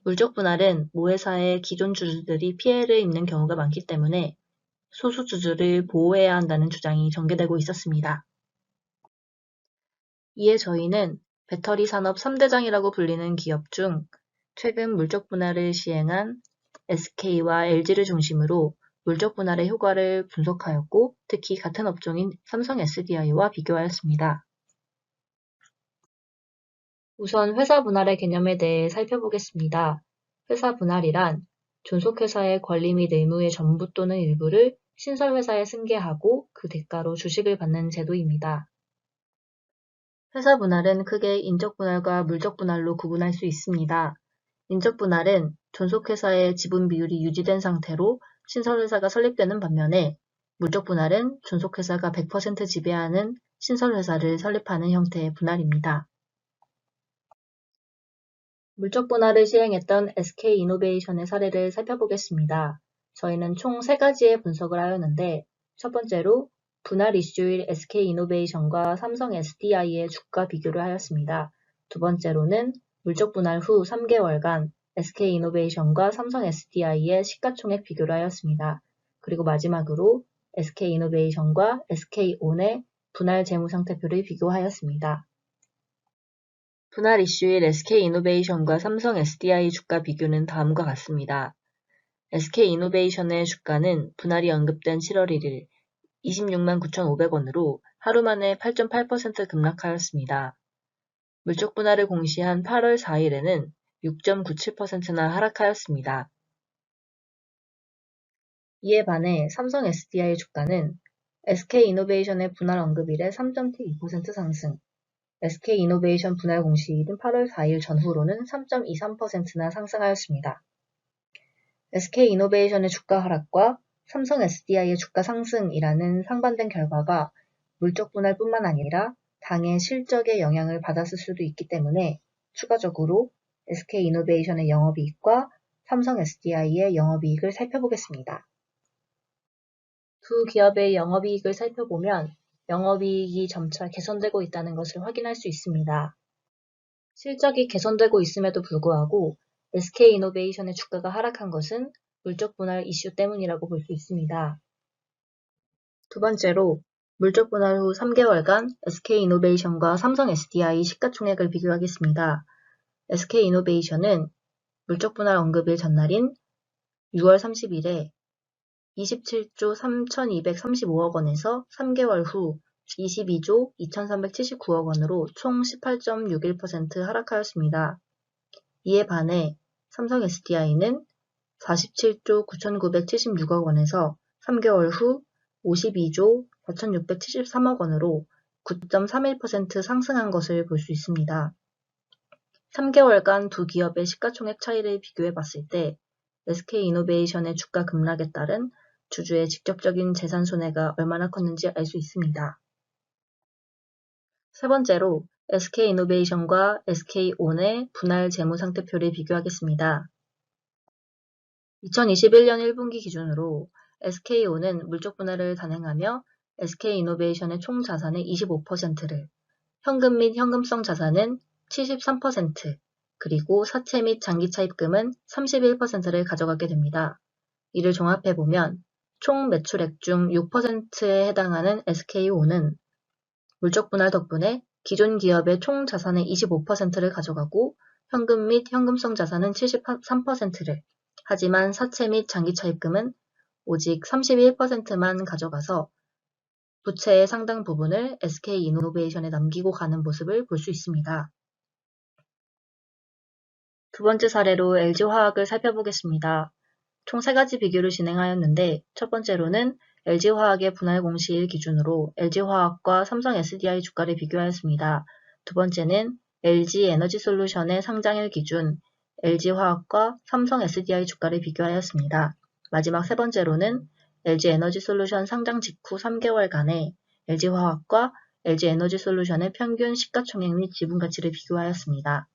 물적 분할은 모회사의 기존 주주들이 피해를 입는 경우가 많기 때문에 소수 주주를 보호해야 한다는 주장이 전개되고 있었습니다. 이에 저희는 배터리 산업 3대장이라고 불리는 기업 중 최근 물적 분할을 시행한 SK와 LG를 중심으로 물적 분할의 효과를 분석하였고 특히 같은 업종인 삼성 SDI와 비교하였습니다. 우선 회사 분할의 개념에 대해 살펴보겠습니다. 회사 분할이란 존속회사의 권리 및 의무의 전부 또는 일부를 신설회사에 승계하고 그 대가로 주식을 받는 제도입니다. 회사 분할은 크게 인적 분할과 물적 분할로 구분할 수 있습니다. 인적 분할은 존속회사의 지분 비율이 유지된 상태로 신설회사가 설립되는 반면에 물적 분할은 존속회사가 100% 지배하는 신설회사를 설립하는 형태의 분할입니다. 물적 분할을 시행했던 SK이노베이션의 사례를 살펴보겠습니다. 저희는 총 3가지의 분석을 하였는데 첫 번째로 분할 이슈일 SK이노베이션과 삼성 SDI의 주가 비교를 하였습니다. 두 번째로는 물적 분할 후 3개월간 SK이노베이션과 삼성 SDI의 시가총액 비교를 하였습니다. 그리고 마지막으로 SK이노베이션과 SK온의 분할 재무상태표를 비교하였습니다. 분할 이슈일 SK이노베이션과 삼성 SDI 주가 비교는 다음과 같습니다. SK이노베이션의 주가는 분할이 언급된 7월 1일 26만 9,500원으로 하루 만에 8.8% 급락하였습니다. 물적 분할을 공시한 8월 4일에는 6.97%나 하락하였습니다. 이에 반해 삼성 SDI 주가는 SK이노베이션의 분할 언급일에 3.72% 상승, SK이노베이션 분할 공시일인 8월 4일 전후로는 3.23%나 상승하였습니다. SK이노베이션의 주가 하락과 삼성 SDI의 주가 상승이라는 상반된 결과가 물적 분할뿐만 아니라 당의 실적에 영향을 받았을 수도 있기 때문에 추가적으로 SK이노베이션의 영업이익과 삼성 SDI의 영업이익을 살펴보겠습니다. 두 기업의 영업이익을 살펴보면 영업이익이 점차 개선되고 있다는 것을 확인할 수 있습니다. 실적이 개선되고 있음에도 불구하고 SK이노베이션의 주가가 하락한 것은 물적 분할 이슈 때문이라고 볼 수 있습니다. 두 번째로 물적 분할 후 3개월간 SK이노베이션과 삼성 SDI 시가총액을 비교하겠습니다. SK이노베이션은 물적 분할 언급일 전날인 6월 30일에 27조 3,235억 원에서 3개월 후 22조 2,379억 원으로 총 18.61% 하락하였습니다. 이에 반해 삼성 SDI는 47조 9,976억 원에서 3개월 후 52조 4,673억 원으로 9.31% 상승한 것을 볼 수 있습니다. 3개월간 두 기업의 시가총액 차이를 비교해 봤을 때 SK이노베이션의 주가 급락에 따른 주주의 직접적인 재산 손해가 얼마나 컸는지 알 수 있습니다. 세 번째로 SK이노베이션과 SK온의 분할 재무상태표를 비교하겠습니다. 2021년 1분기 기준으로 SK온은 물적 분할을 단행하며 SK이노베이션의 총 자산의 25%를, 현금 및 현금성 자산은 73%, 그리고 사채 및 장기 차입금은 31%를 가져가게 됩니다. 이를 종합해보면 총 매출액 중 6%에 해당하는 SK온은 물적 분할 덕분에 기존 기업의 총 자산의 25%를 가져가고 현금 및 현금성 자산은 73%를, 하지만 사채 및 장기 차입금은 오직 31%만 가져가서 부채의 상당 부분을 SK이노베이션에 남기고 가는 모습을 볼 수 있습니다. 두 번째 사례로 LG화학을 살펴보겠습니다. 총 3가지 비교를 진행하였는데 첫 번째로는 LG화학의 분할 공시일 기준으로 LG화학과 삼성 SDI 주가를 비교하였습니다. 두 번째는 LG에너지솔루션의 상장일 기준 LG화학과 삼성 SDI 주가를 비교하였습니다. 마지막 세 번째로는 LG에너지솔루션 상장 직후 3개월간의 LG화학과 LG에너지솔루션의 평균 시가총액 및 지분가치를 비교하였습니다.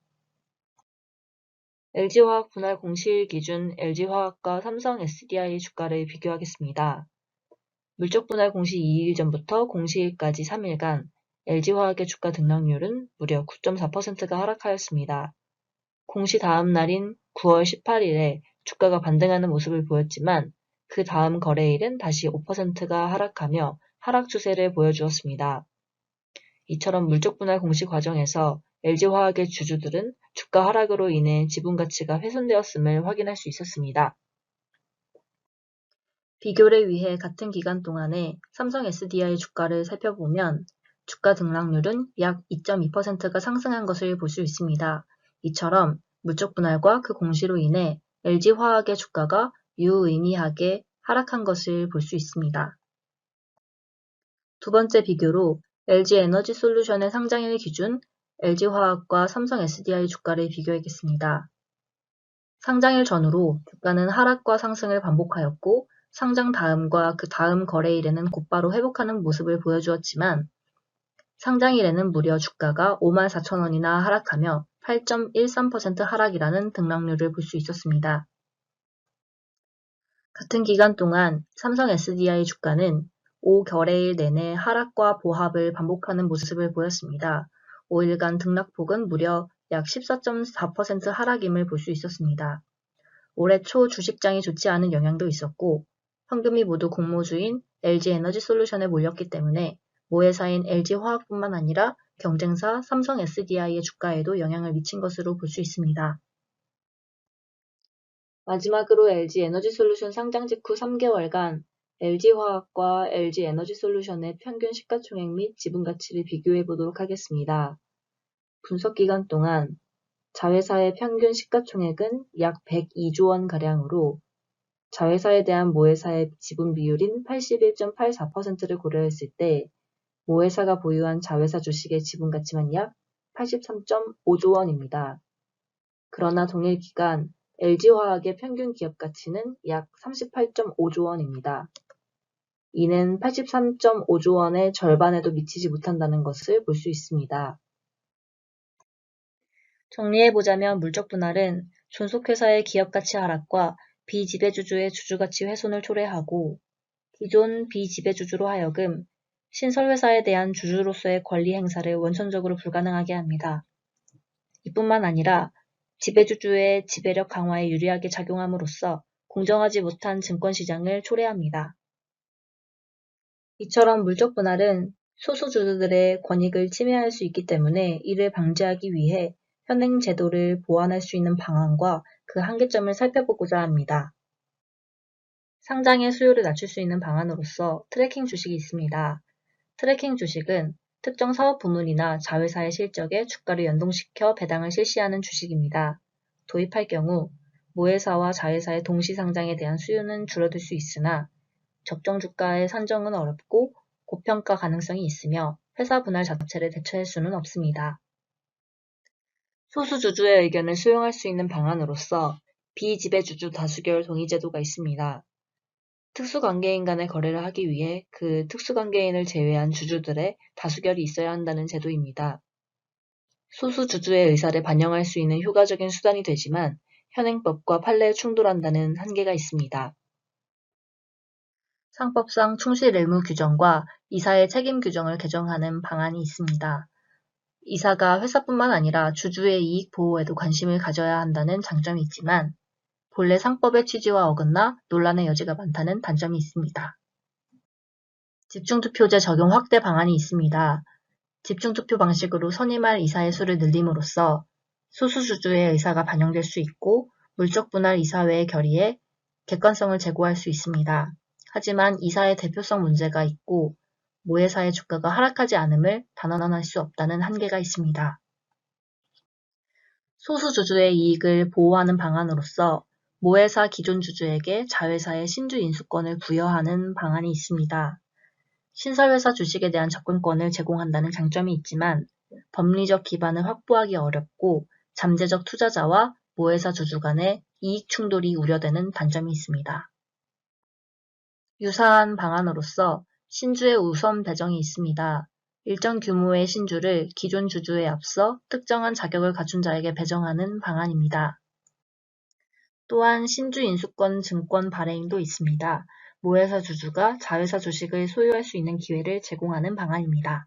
LG화학 분할 공시일 기준 LG화학과 삼성 SDI 주가를 비교하겠습니다. 물적 분할 공시 2일 전부터 공시일까지 3일간 LG화학의 주가 등락률은 무려 9.4%가 하락하였습니다. 공시 다음 날인 9월 18일에 주가가 반등하는 모습을 보였지만 그 다음 거래일은 다시 5%가 하락하며 하락 추세를 보여주었습니다. 이처럼 물적 분할 공시 과정에서 LG화학의 주주들은 주가 하락으로 인해 지분 가치가 훼손되었음을 확인할 수 있었습니다. 비교를 위해 같은 기간 동안에 삼성 SDI 주가를 살펴보면 주가 등락률은 약 2.2%가 상승한 것을 볼 수 있습니다. 이처럼 물적 분할과 그 공시로 인해 LG화학의 주가가 유의미하게 하락한 것을 볼 수 있습니다. 두 번째 비교로 LG에너지솔루션의 상장일 기준 LG화학과 삼성 SDI 주가를 비교하겠습니다. 상장일 전후로 주가는 하락과 상승을 반복하였고 상장 다음과 그 다음 거래일에는 곧바로 회복하는 모습을 보여주었지만 상장일에는 무려 주가가 54,000원이나 하락하며 8.13% 하락이라는 등락률을 볼 수 있었습니다. 같은 기간 동안 삼성 SDI 주가는 5거래일 내내 하락과 보합을 반복하는 모습을 보였습니다. 5일간 등락폭은 무려 약 14.4% 하락임을 볼 수 있었습니다. 올해 초 주식장이 좋지 않은 영향도 있었고 현금이 모두 공모주인 LG에너지솔루션에 몰렸기 때문에 모회사인 LG화학뿐만 아니라 경쟁사 삼성 SDI의 주가에도 영향을 미친 것으로 볼 수 있습니다. 마지막으로 LG에너지솔루션 상장 직후 3개월간 LG화학과 LG에너지솔루션의 평균 시가총액 및 지분가치를 비교해 보도록 하겠습니다. 분석 기간 동안 자회사의 평균 시가총액은 약 102조 원가량으로 자회사에 대한 모회사의 지분 비율인 81.84%를 고려했을 때 모회사가 보유한 자회사 주식의 지분 가치만 약 83.5조 원입니다. 그러나 동일 기간 LG화학의 평균 기업 가치는 약 38.5조 원입니다. 이는 83.5조 원의 절반에도 미치지 못한다는 것을 볼 수 있습니다. 정리해보자면 물적 분할은 존속회사의 기업가치 하락과 비지배주주의 주주가치 훼손을 초래하고 기존 비지배주주로 하여금 신설회사에 대한 주주로서의 권리 행사를 원천적으로 불가능하게 합니다. 이뿐만 아니라 지배주주의 지배력 강화에 유리하게 작용함으로써 공정하지 못한 증권시장을 초래합니다. 이처럼 물적 분할은 소수주주들의 권익을 침해할 수 있기 때문에 이를 방지하기 위해 현행 제도를 보완할 수 있는 방안과 그 한계점을 살펴보고자 합니다. 상장의 수요를 낮출 수 있는 방안으로서 트래킹 주식이 있습니다. 트래킹 주식은 특정 사업 부문이나 자회사의 실적에 주가를 연동시켜 배당을 실시하는 주식입니다. 도입할 경우 모회사와 자회사의 동시 상장에 대한 수요는 줄어들 수 있으나 적정 주가의 산정은 어렵고 고평가 가능성이 있으며 회사 분할 자체를 대처할 수는 없습니다. 소수주주의 의견을 수용할 수 있는 방안으로서 비지배주주 다수결 동의 제도가 있습니다. 특수관계인 간의 거래를 하기 위해 그 특수관계인을 제외한 주주들의 다수결이 있어야 한다는 제도입니다. 소수주주의 의사를 반영할 수 있는 효과적인 수단이 되지만 현행법과 판례에 충돌한다는 한계가 있습니다. 상법상 충실 의무 규정과 이사의 책임 규정을 개정하는 방안이 있습니다. 이사가 회사뿐만 아니라 주주의 이익 보호에도 관심을 가져야 한다는 장점이 있지만 본래 상법의 취지와 어긋나 논란의 여지가 많다는 단점이 있습니다. 집중투표제 적용 확대 방안이 있습니다. 집중투표 방식으로 선임할 이사의 수를 늘림으로써 소수주주의 의사가 반영될 수 있고 물적 분할 이사회의 결의에 객관성을 제고할 수 있습니다. 하지만 이사의 대표성 문제가 있고 모회사의 주가가 하락하지 않음을 단언할 수 없다는 한계가 있습니다. 소수주주의 이익을 보호하는 방안으로서 모회사 기존 주주에게 자회사의 신주 인수권을 부여하는 방안이 있습니다. 신설회사 주식에 대한 접근권을 제공한다는 장점이 있지만 법리적 기반을 확보하기 어렵고 잠재적 투자자와 모회사 주주 간의 이익 충돌이 우려되는 단점이 있습니다. 유사한 방안으로서 신주의 우선 배정이 있습니다. 일정 규모의 신주를 기존 주주에 앞서 특정한 자격을 갖춘 자에게 배정하는 방안입니다. 또한 신주 인수권 증권 발행도 있습니다. 모회사 주주가 자회사 주식을 소유할 수 있는 기회를 제공하는 방안입니다.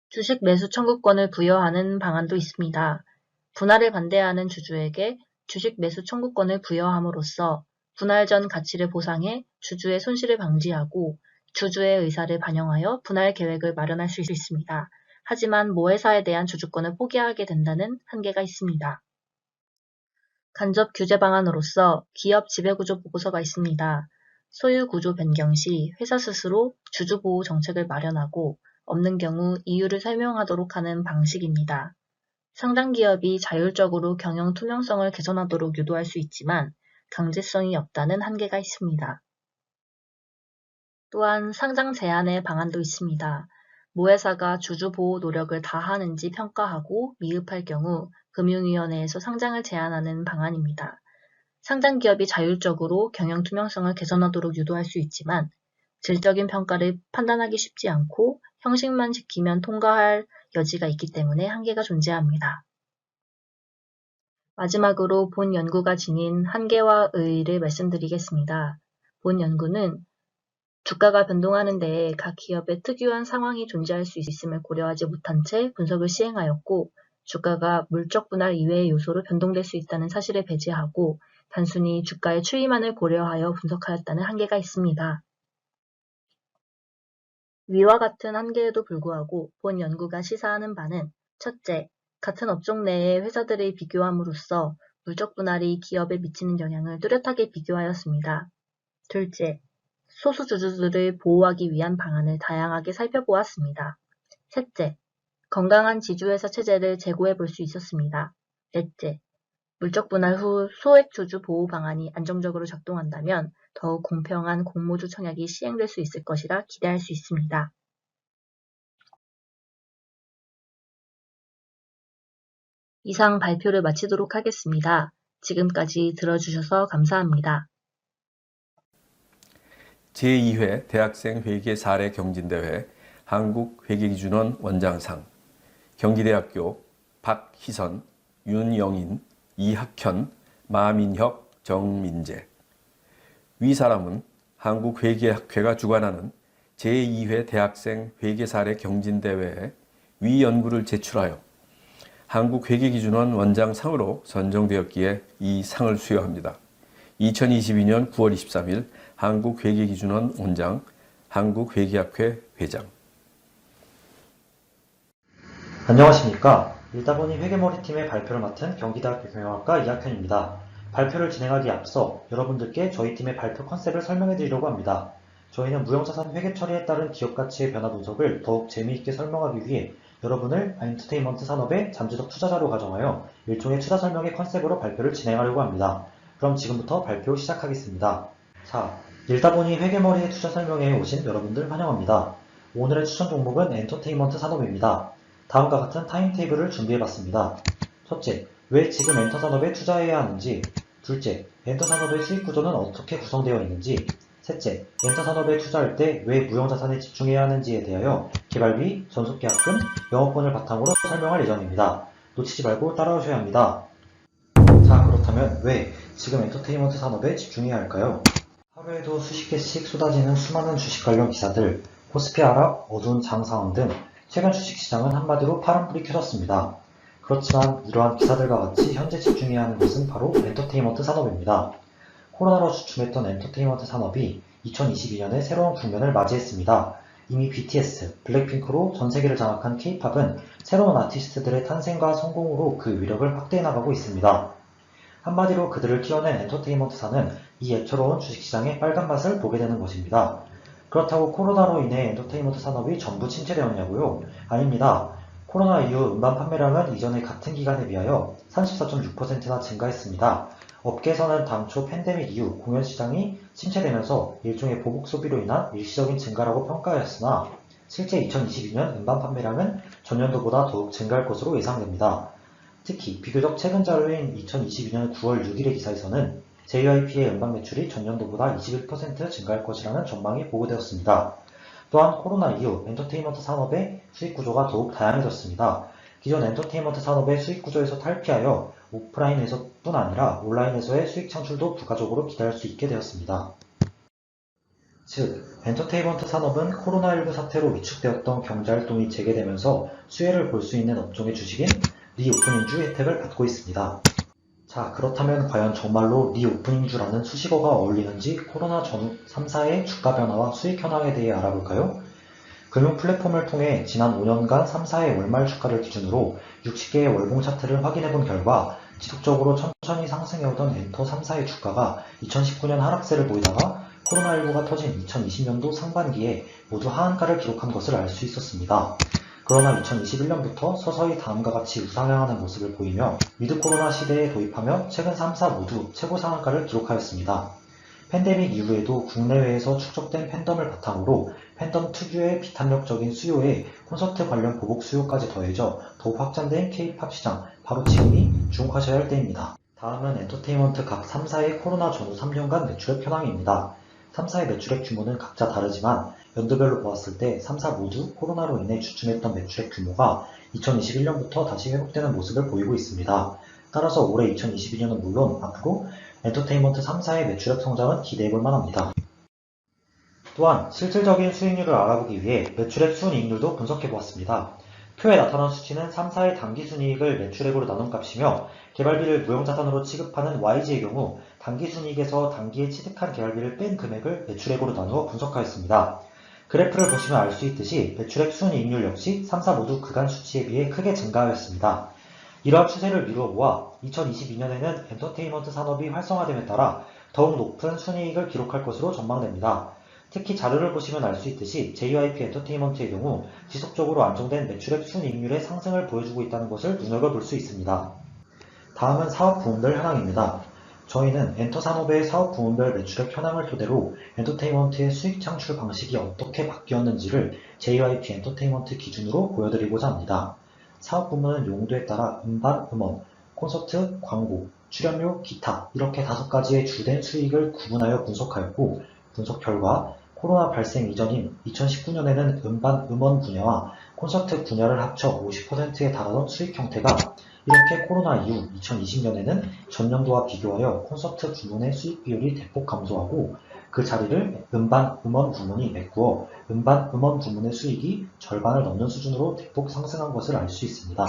주식 매수 청구권을 부여하는 방안도 있습니다. 분할을 반대하는 주주에게 주식 매수 청구권을 부여함으로써 분할 전 가치를 보상해 주주의 손실을 방지하고 주주의 의사를 반영하여 분할 계획을 마련할 수 있습니다. 하지만 모회사에 대한 주주권을 포기하게 된다는 한계가 있습니다. 간접 규제 방안으로서 기업 지배구조 보고서가 있습니다. 소유 구조 변경 시 회사 스스로 주주 보호 정책을 마련하고 없는 경우 이유를 설명하도록 하는 방식입니다. 상장 기업이 자율적으로 경영 투명성을 개선하도록 유도할 수 있지만 강제성이 없다는 한계가 있습니다. 또한 상장 제한의 방안도 있습니다. 모회사가 주주 보호 노력을 다하는지 평가하고 미흡할 경우 금융위원회에서 상장을 제한하는 방안입니다. 상장 기업이 자율적으로 경영 투명성을 개선하도록 유도할 수 있지만 질적인 평가를 판단하기 쉽지 않고 형식만 지키면 통과할 여지가 있기 때문에 한계가 존재합니다. 마지막으로 본 연구가 지닌 한계와 의의를 말씀드리겠습니다. 본 연구는 주가가 변동하는 데에 각 기업의 특유한 상황이 존재할 수 있음을 고려하지 못한 채 분석을 시행하였고 주가가 물적 분할 이외의 요소로 변동될 수 있다는 사실을 배제하고 단순히 주가의 추이만을 고려하여 분석하였다는 한계가 있습니다. 위와 같은 한계에도 불구하고 본 연구가 시사하는 바는 첫째, 같은 업종 내의 회사들을 비교함으로써 물적 분할이 기업에 미치는 영향을 뚜렷하게 비교하였습니다. 둘째, 소수 주주들을 보호하기 위한 방안을 다양하게 살펴보았습니다. 셋째, 건강한 지주회사 체제를 제고해 볼 수 있었습니다. 넷째, 물적 분할 후 소액 주주 보호 방안이 안정적으로 작동한다면 더욱 공평한 공모주 청약이 시행될 수 있을 것이라 기대할 수 있습니다. 이상 발표를 마치도록 하겠습니다. 지금까지 들어주셔서 감사합니다. 제2회 대학생 회계 사례 경진대회 한국회계기준원 원장상 경기대학교 박희선, 윤영인, 이학현, 마민혁, 정민재. 위 사람은 한국회계학회가 주관하는 제2회 대학생 회계 사례 경진대회에 위 연구를 제출하여 한국회계기준원 원장상으로 선정되었기에 이 상을 수여합니다. 2022년 9월 23일 한국회계기준원 원장, 한국회계학회 회장. 안녕하십니까. 일다보니 회계머리팀의 발표를 맡은 경기대학교 경영학과 이학현입니다. 발표를 진행하기에 앞서 여러분들께 저희 팀의 발표 컨셉을 설명해 드리려고 합니다. 저희는 무형자산 회계 처리에 따른 기업가치의 변화 분석을 더욱 재미있게 설명하기 위해 여러분을 엔터테인먼트 산업의 잠재적 투자자로 가정하여 일종의 투자 설명의 컨셉으로 발표를 진행하려고 합니다. 그럼 지금부터 발표 시작하겠습니다. 자, 일다보니 회계머리의 투자 설명회에 오신 여러분들 환영합니다. 오늘의 추천 종목은 엔터테인먼트 산업입니다. 다음과 같은 타임테이블을 준비해봤습니다. 첫째, 왜 지금 엔터산업에 투자해야 하는지. 둘째, 엔터산업의 수익 구조는 어떻게 구성되어 있는지. 셋째, 엔터산업에 투자할 때 왜 무형자산에 집중해야 하는지에 대하여 개발비, 전속계약금, 영업권을 바탕으로 설명할 예정입니다. 놓치지 말고 따라오셔야 합니다. 자, 그렇다면 왜 지금 엔터테인먼트 산업에 집중해야 할까요? 하루에도 수십 개씩 쏟아지는 수많은 주식 관련 기사들, 코스피 하락, 어두운 장 상황 등 최근 주식시장은 한마디로 파란불이 켜졌습니다. 그렇지만 이러한 기사들과 같이 현재 집중해야 하는 것은 바로 엔터테인먼트 산업입니다. 코로나로 주춤했던 엔터테인먼트 산업이 2022년에 새로운 국면을 맞이했습니다. 이미 BTS, 블랙핑크로 전 세계를 장악한 K-팝은 새로운 아티스트들의 탄생과 성공으로 그 위력을 확대해 나가고 있습니다. 한마디로 그들을 키워낸 엔터테인먼트사는 이 애처로운 주식시장의 빨간맛을 보게 되는 것입니다. 그렇다고 코로나로 인해 엔터테인먼트 산업이 전부 침체되었냐고요? 아닙니다. 코로나 이후 음반 판매량은 이전의 같은 기간에 비하여 34.6%나 증가했습니다. 업계에서는 당초 팬데믹 이후 공연 시장이 침체되면서 일종의 보복 소비로 인한 일시적인 증가라고 평가하였으나 실제 2022년 음반 판매량은 전년도보다 더욱 증가할 것으로 예상됩니다. 특히 비교적 최근 자료인 2022년 9월 6일의 기사에서는 JYP의 음반 매출이 전년도보다 21% 증가할 것이라는 전망이 보고되었습니다. 또한 코로나 이후 엔터테인먼트 산업의 수익 구조가 더욱 다양해졌습니다. 기존 엔터테인먼트 산업의 수익 구조에서 탈피하여 오프라인에서뿐 아니라 온라인에서의 수익 창출도 부가적으로 기대할 수 있게 되었습니다. 즉, 엔터테인먼트 산업은 코로나19 사태로 위축되었던 경제활동이 재개되면서 수혜를 볼 수 있는 업종의 주식인 리오프닝주 혜택을 받고 있습니다. 자, 그렇다면 과연 정말로 리오프닝주라는 수식어가 어울리는지 코로나 전후 3사의 주가 변화와 수익 현황에 대해 알아볼까요? 금융 플랫폼을 통해 지난 5년간 3사의 월말 주가를 기준으로 60개의 월봉 차트를 확인해본 결과 지속적으로 천천히 상승해오던 엔터 3사의 주가가 2019년 하락세를 보이다가 코로나19가 터진 2020년도 상반기에 모두 하한가를 기록한 것을 알 수 있었습니다. 그러나 2021년부터 서서히 다음과 같이 우상향하는 모습을 보이며 위드 코로나 시대에 도입하며 최근 3사 모두 최고 상한가를 기록하였습니다. 팬데믹 이후에도 국내외에서 축적된 팬덤을 바탕으로 팬덤 특유의 비탄력적인 수요에 콘서트 관련 보복 수요까지 더해져 더욱 확장된 K-팝 시장, 바로 지금이 주목하셔야 할 때입니다. 다음은 엔터테인먼트 각 3사의 코로나 전후 3년간 매출액 현황입니다. 3사의 매출액 규모는 각자 다르지만 연도별로 보았을 때 3사 모두 코로나로 인해 주춤했던 매출액 규모가 2021년부터 다시 회복되는 모습을 보이고 있습니다. 따라서 올해 2022년은 물론 앞으로 엔터테인먼트 3사의 매출액 성장은 기대해볼 만합니다. 또한 실질적인 수익률을 알아보기 위해 매출액 순이익률도 분석해보았습니다. 표에 나타난 수치는 3사의 당기순이익을 매출액으로 나눈 값이며 개발비를 무형자산으로 취급하는 YG의 경우 당기순이익에서 단기에 취득한 개발비를 뺀 금액을 매출액으로 나누어 분석하였습니다. 그래프를 보시면 알 수 있듯이 매출액 순이익률 역시 3사 모두 그간 수치에 비해 크게 증가하였습니다. 이러한 추세를 미루어 보아 2022년에는 엔터테인먼트 산업이 활성화됨에 따라 더욱 높은 순이익을 기록할 것으로 전망됩니다. 특히 자료를 보시면 알 수 있듯이 JYP 엔터테인먼트의 경우 지속적으로 안정된 매출액 순이익률의 상승을 보여주고 있다는 것을 눈여겨볼 수 있습니다. 다음은 사업 부문별 현황입니다. 저희는 엔터 산업의 사업 부문별 매출액 현황을 토대로 엔터테인먼트의 수익 창출 방식이 어떻게 바뀌었는지를 JYP 엔터테인먼트 기준으로 보여드리고자 합니다. 사업 부문은 용도에 따라 음반, 음원, 콘서트, 광고, 출연료, 기타 이렇게 5가지의 주된 수익을 구분하여 분석하였고 분석 결과 코로나 발생 이전인 2019년에는 음반, 음원 분야와 콘서트 분야를 합쳐 50%에 달하던 수익 형태가 이렇게 코로나 이후 2020년에는 전년도와 비교하여 콘서트 부문의 수익 비율이 대폭 감소하고 그 자리를 음반, 음원 부문이 메꾸어 음반, 음원 부문의 수익이 절반을 넘는 수준으로 대폭 상승한 것을 알 수 있습니다.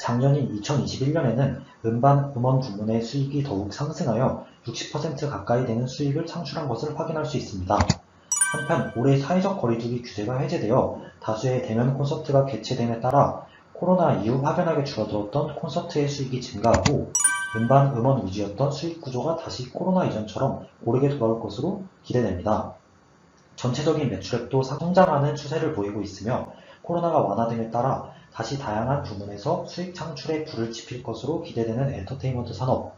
작년인 2021년에는 음반, 음원 부문의 수익이 더욱 상승하여 60% 가까이 되는 수익을 창출한 것을 확인할 수 있습니다. 한편 올해 사회적 거리두기 규제가 해제되어 다수의 대면 콘서트가 개최됨에 따라 코로나 이후 확연하게 줄어들었던 콘서트의 수익이 증가하고 음반, 음원 위주였던 수익 구조가 다시 코로나 이전처럼 고르게 돌아올 것으로 기대됩니다. 전체적인 매출액도 성장하는 추세를 보이고 있으며 코로나가 완화됨에 따라 다시 다양한 부문에서 수익 창출에 불을 지필 것으로 기대되는 엔터테인먼트 산업.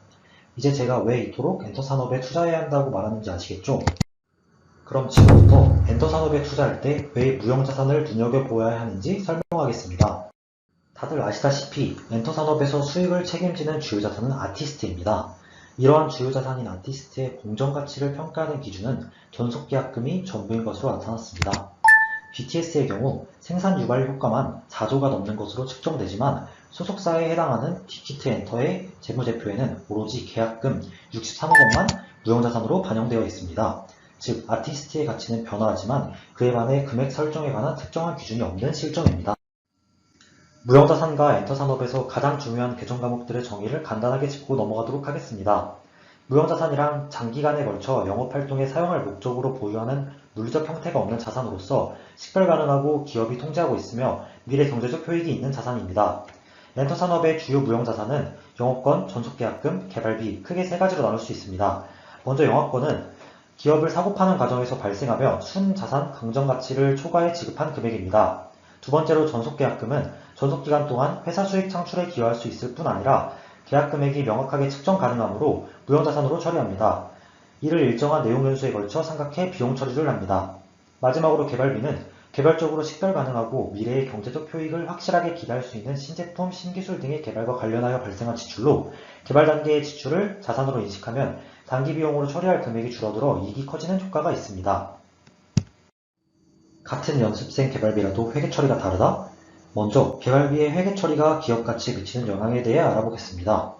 이제 제가 왜 이토록 엔터 산업에 투자해야 한다고 말하는지 아시겠죠? 그럼 지금부터 엔터 산업에 투자할 때 왜 무형자산을 눈여겨보아야 하는지 설명하겠습니다. 다들 아시다시피 엔터 산업에서 수익을 책임지는 주요 자산은 아티스트입니다. 이러한 주요 자산인 아티스트의 공정 가치를 평가하는 기준은 전속계약금이 전부인 것으로 나타났습니다. BTS의 경우 생산 유발 효과만 4조가 넘는 것으로 측정되지만 소속사에 해당하는 빅히트 엔터의 재무제표에는 오로지 계약금 63억 원만 무형자산으로 반영되어 있습니다. 즉 아티스트의 가치는 변화하지만 그에 반해 금액 설정에 관한 특정한 기준이 없는 실정입니다. 무형자산과 엔터 산업에서 가장 중요한 개정 과목들의 정의를 간단하게 짚고 넘어가도록 하겠습니다. 무형자산이란 장기간에 걸쳐 영업활동에 사용할 목적으로 보유하는 물리적 형태가 없는 자산으로서 식별 가능하고 기업이 통제하고 있으며 미래 경제적 효익이 있는 자산입니다. 엔터산업의 주요 무형자산은 영업권, 전속계약금, 개발비 크게 세 가지로 나눌 수 있습니다. 먼저 영업권은 기업을 사고 파는 과정에서 발생하며 순자산 강정가치를 초과해 지급한 금액입니다. 두 번째로 전속계약금은 전속기간 동안 회사 수익 창출에 기여할 수 있을 뿐 아니라 계약금액이 명확하게 측정 가능하므로 무형자산으로 처리합니다. 이를 일정한 내용연수에 걸쳐 삼각해 비용 처리를 합니다. 마지막으로 개발비는 개별적으로 식별 가능하고 미래의 경제적 효익을 확실하게 기대할 수 있는 신제품, 신기술 등의 개발과 관련하여 발생한 지출로 개발 단계의 지출을 자산으로 인식하면 단기 비용으로 처리할 금액이 줄어들어 이익이 커지는 효과가 있습니다. 같은 연습생 개발비라도 회계 처리가 다르다? 먼저 개발비의 회계 처리가 기업 가치에 미치는 영향에 대해 알아보겠습니다.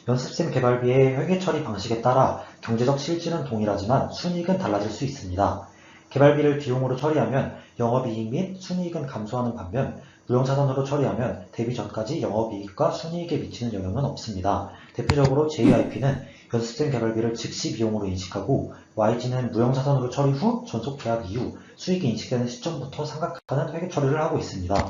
연습생 개발비의 회계 처리 방식에 따라 경제적 실질은 동일하지만 순이익은 달라질 수 있습니다. 개발비를 비용으로 처리하면 영업이익 및 순이익은 감소하는 반면 무형자산으로 처리하면 대비 전까지 영업이익과 순이익에 미치는 영향은 없습니다. 대표적으로 JYP는 연습생 개발비를 즉시 비용으로 인식하고 YG는 무형자산으로 처리 후 전속계약 이후 수익이 인식되는 시점부터 삼각하는 회계 처리를 하고 있습니다.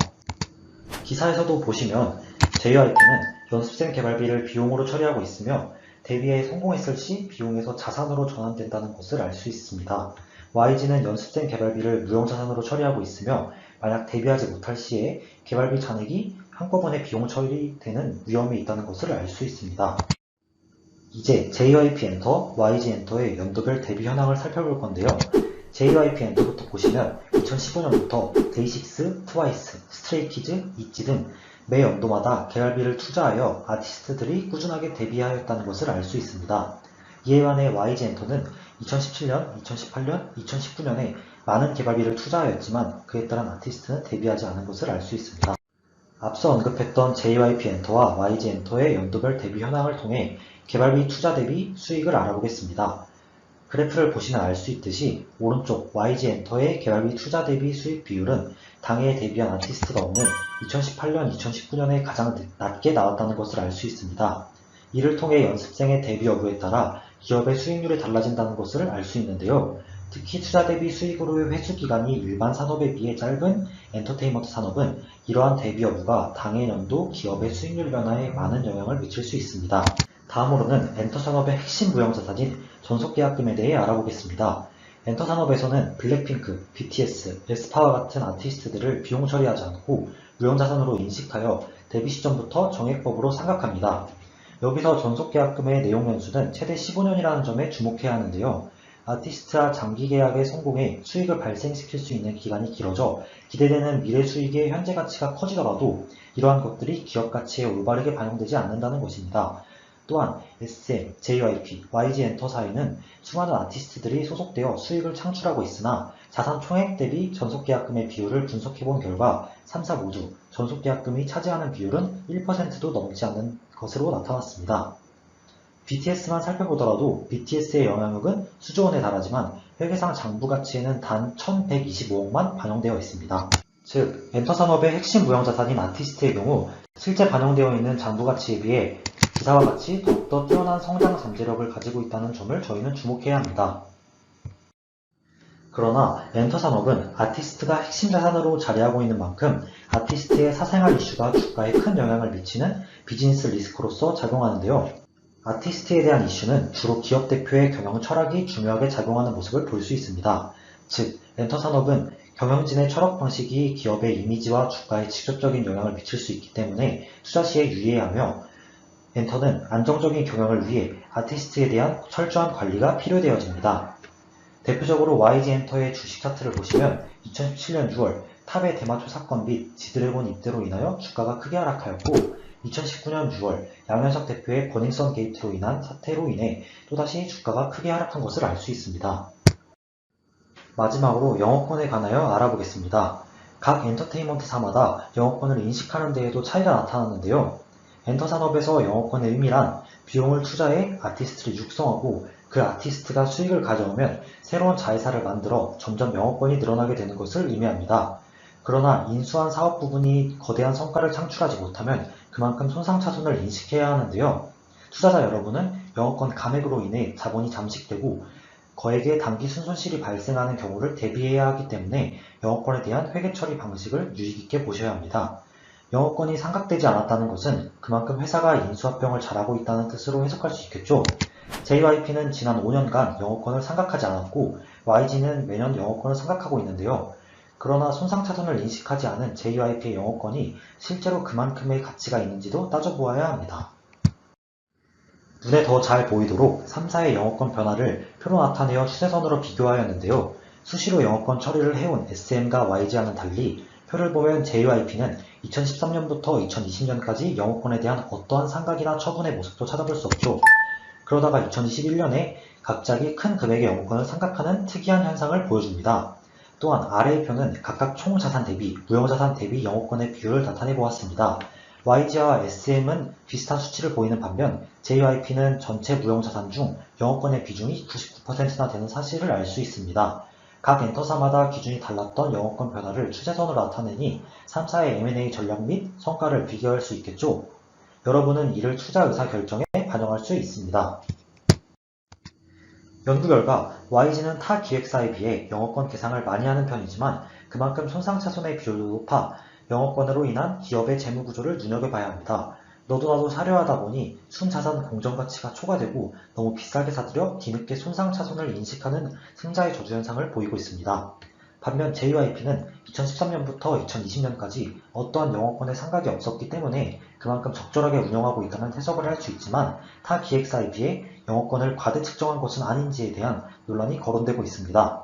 기사에서도 보시면 JYP는 연습생 개발비를 비용으로 처리하고 있으며 대비에 성공했을 시 비용에서 자산으로 전환된다는 것을 알 수 있습니다. YG는 연습생 개발비를 무형자산으로 처리하고 있으며 만약 대비하지 못할 시에 개발비 잔액이 한꺼번에 비용 처리되는 위험이 있다는 것을 알 수 있습니다. 이제 JYP 엔터, YG 엔터의 연도별 대비 현황을 살펴볼 건데요. JYP 엔터부터 보시면 2015년부터 데이식스, 트와이스, 스트레이키즈, 있지 등 매 연도마다 개발비를 투자하여 아티스트들이 꾸준하게 데뷔하였다는 것을 알 수 있습니다. 이에 반해 YG 엔터는 2017년, 2018년, 2019년에 많은 개발비를 투자하였지만 그에 따른 아티스트는 데뷔하지 않은 것을 알 수 있습니다. 앞서 언급했던 JYP 엔터와 YG 엔터의 연도별 데뷔 현황을 통해 개발비 투자 대비 수익을 알아보겠습니다. 그래프를 보시면 알 수 있듯이 오른쪽 YG 엔터의 개발비 투자 대비 수익 비율은 당해에 데뷔한 아티스트가 없는 2018년, 2019년에 가장 낮게 나왔다는 것을 알 수 있습니다. 이를 통해 연습생의 데뷔 여부에 따라 기업의 수익률이 달라진다는 것을 알 수 있는데요. 특히 투자 대비 수익으로의 회수 기간이 일반 산업에 비해 짧은 엔터테인먼트 산업은 이러한 대비 여부가 당해 연도 기업의 수익률 변화에 많은 영향을 미칠 수 있습니다. 다음으로는 엔터 산업의 핵심 무형자산인 전속계약금에 대해 알아보겠습니다. 엔터 산업에서는 블랙핑크, BTS, 에스파와 같은 아티스트들을 비용 처리하지 않고 무형자산으로 인식하여 데뷔 시점부터 정액법으로 삼각합니다. 여기서 전속계약금의 내용연수는 최대 15년이라는 점에 주목해야 하는데요. 아티스트와 장기계약의 성공에 수익을 발생시킬 수 있는 기간이 길어져 기대되는 미래 수익의 현재 가치가 커지더라도 이러한 것들이 기업 가치에 올바르게 반영되지 않는다는 것입니다. 또한 SM, JYP, YG 엔터 사이는 수많은 아티스트들이 소속되어 수익을 창출하고 있으나 자산 총액 대비 전속계약금의 비율을 분석해본 결과 3사 모두 전속계약금이 차지하는 비율은 1%도 넘지 않는 것으로 나타났습니다. BTS만 살펴보더라도 BTS의 영향력은 수조 원에 달하지만 회계상 장부 가치에는 단 1125억만 반영되어 있습니다. 즉, 엔터 산업의 핵심 무형자산인 아티스트의 경우 실제 반영되어 있는 장부 가치에 비해 기사와 같이 더욱더 뛰어난 성장 잠재력을 가지고 있다는 점을 저희는 주목해야 합니다. 그러나 엔터 산업은 아티스트가 핵심 자산으로 자리하고 있는 만큼 아티스트의 사생활 이슈가 주가에 큰 영향을 미치는 비즈니스 리스크로서 작용하는데요. 아티스트에 대한 이슈는 주로 기업 대표의 경영 철학이 중요하게 작용하는 모습을 볼 수 있습니다. 즉, 엔터 산업은 경영진의 철학 방식이 기업의 이미지와 주가에 직접적인 영향을 미칠 수 있기 때문에 투자 시에 유의해야 하며 엔터는 안정적인 경영을 위해 아티스트에 대한 철저한 관리가 필요되어집니다. 대표적으로 YG 엔터의 주식 차트를 보시면 2017년 6월 탑의 대마초 사건 및 지드래곤 입대로 인하여 주가가 크게 하락하였고 2019년 6월 양현석 대표의 버닝썬 게이트로 인한 사태로 인해 또다시 주가가 크게 하락한 것을 알 수 있습니다. 마지막으로 영업권에 관하여 알아보겠습니다. 각 엔터테인먼트사마다 영업권을 인식하는 데에도 차이가 나타났는데요. 엔터 산업에서 영업권의 의미란 비용을 투자해 아티스트를 육성하고 그 아티스트가 수익을 가져오면 새로운 자회사를 만들어 점점 영업권이 늘어나게 되는 것을 의미합니다. 그러나 인수한 사업 부분이 거대한 성과를 창출하지 못하면 그만큼 손상차손을 인식해야 하는데요. 투자자 여러분은 영어권 감액으로 인해 자본이 잠식되고 거액의 단기 순손실이 발생하는 경우를 대비해야 하기 때문에 영어권에 대한 회계 처리 방식을 유의 깊게 보셔야 합니다. 영어권이 상각되지 않았다는 것은 그만큼 회사가 인수합병을 잘하고 있다는 뜻으로 해석할 수 있겠죠. JYP는 지난 5년간 영어권을 상각하지 않았고 YG는 매년 영어권을 상각하고 있는데요. 그러나 손상차손을 인식하지 않은 JYP의 영어권이 실제로 그만큼의 가치가 있는지도 따져보아야 합니다. 눈에 더 잘 보이도록 3사의 영어권 변화를 표로 나타내어 추세선으로 비교하였는데요. 수시로 영어권 처리를 해온 SM과 YG와는 달리 표를 보면 JYP는 2013년부터 2020년까지 영어권에 대한 어떠한 상각이나 처분의 모습도 찾아볼 수 없죠. 그러다가 2021년에 갑자기 큰 금액의 영어권을 상각하는 특이한 현상을 보여줍니다. 또한 아래의 표는 각각 총자산 대비, 무형자산 대비 영어권의 비율을 나타내 보았습니다. YG와 SM은 비슷한 수치를 보이는 반면 JYP는 전체 무형자산 중 영어권의 비중이 99%나 되는 사실을 알 수 있습니다. 각 엔터사마다 기준이 달랐던 영어권 변화를 추세선으로 나타내니 3사의 M&A 전략 및 성과를 비교할 수 있겠죠. 여러분은 이를 투자 의사 결정에 반영할 수 있습니다. 연구 결과 YG는 타 기획사에 비해 영어권 계상을 많이 하는 편이지만 그만큼 손상차손의 비율도 높아 영어권으로 인한 기업의 재무구조를 눈여겨봐야 합니다. 너도 나도 사려 하다 보니 순자산 공정가치가 초과되고 너무 비싸게 사들여 뒤늦게 손상차손을 인식하는 승자의 저주 현상을 보이고 있습니다. 반면 JYP는 2013년부터 2020년까지 어떠한 영어권의 상각이 없었기 때문에 그만큼 적절하게 운영하고 있다는 해석을 할 수 있지만 타 기획사에 비해 영어권을 과대 측정한 것은 아닌지에 대한 논란이 거론되고 있습니다.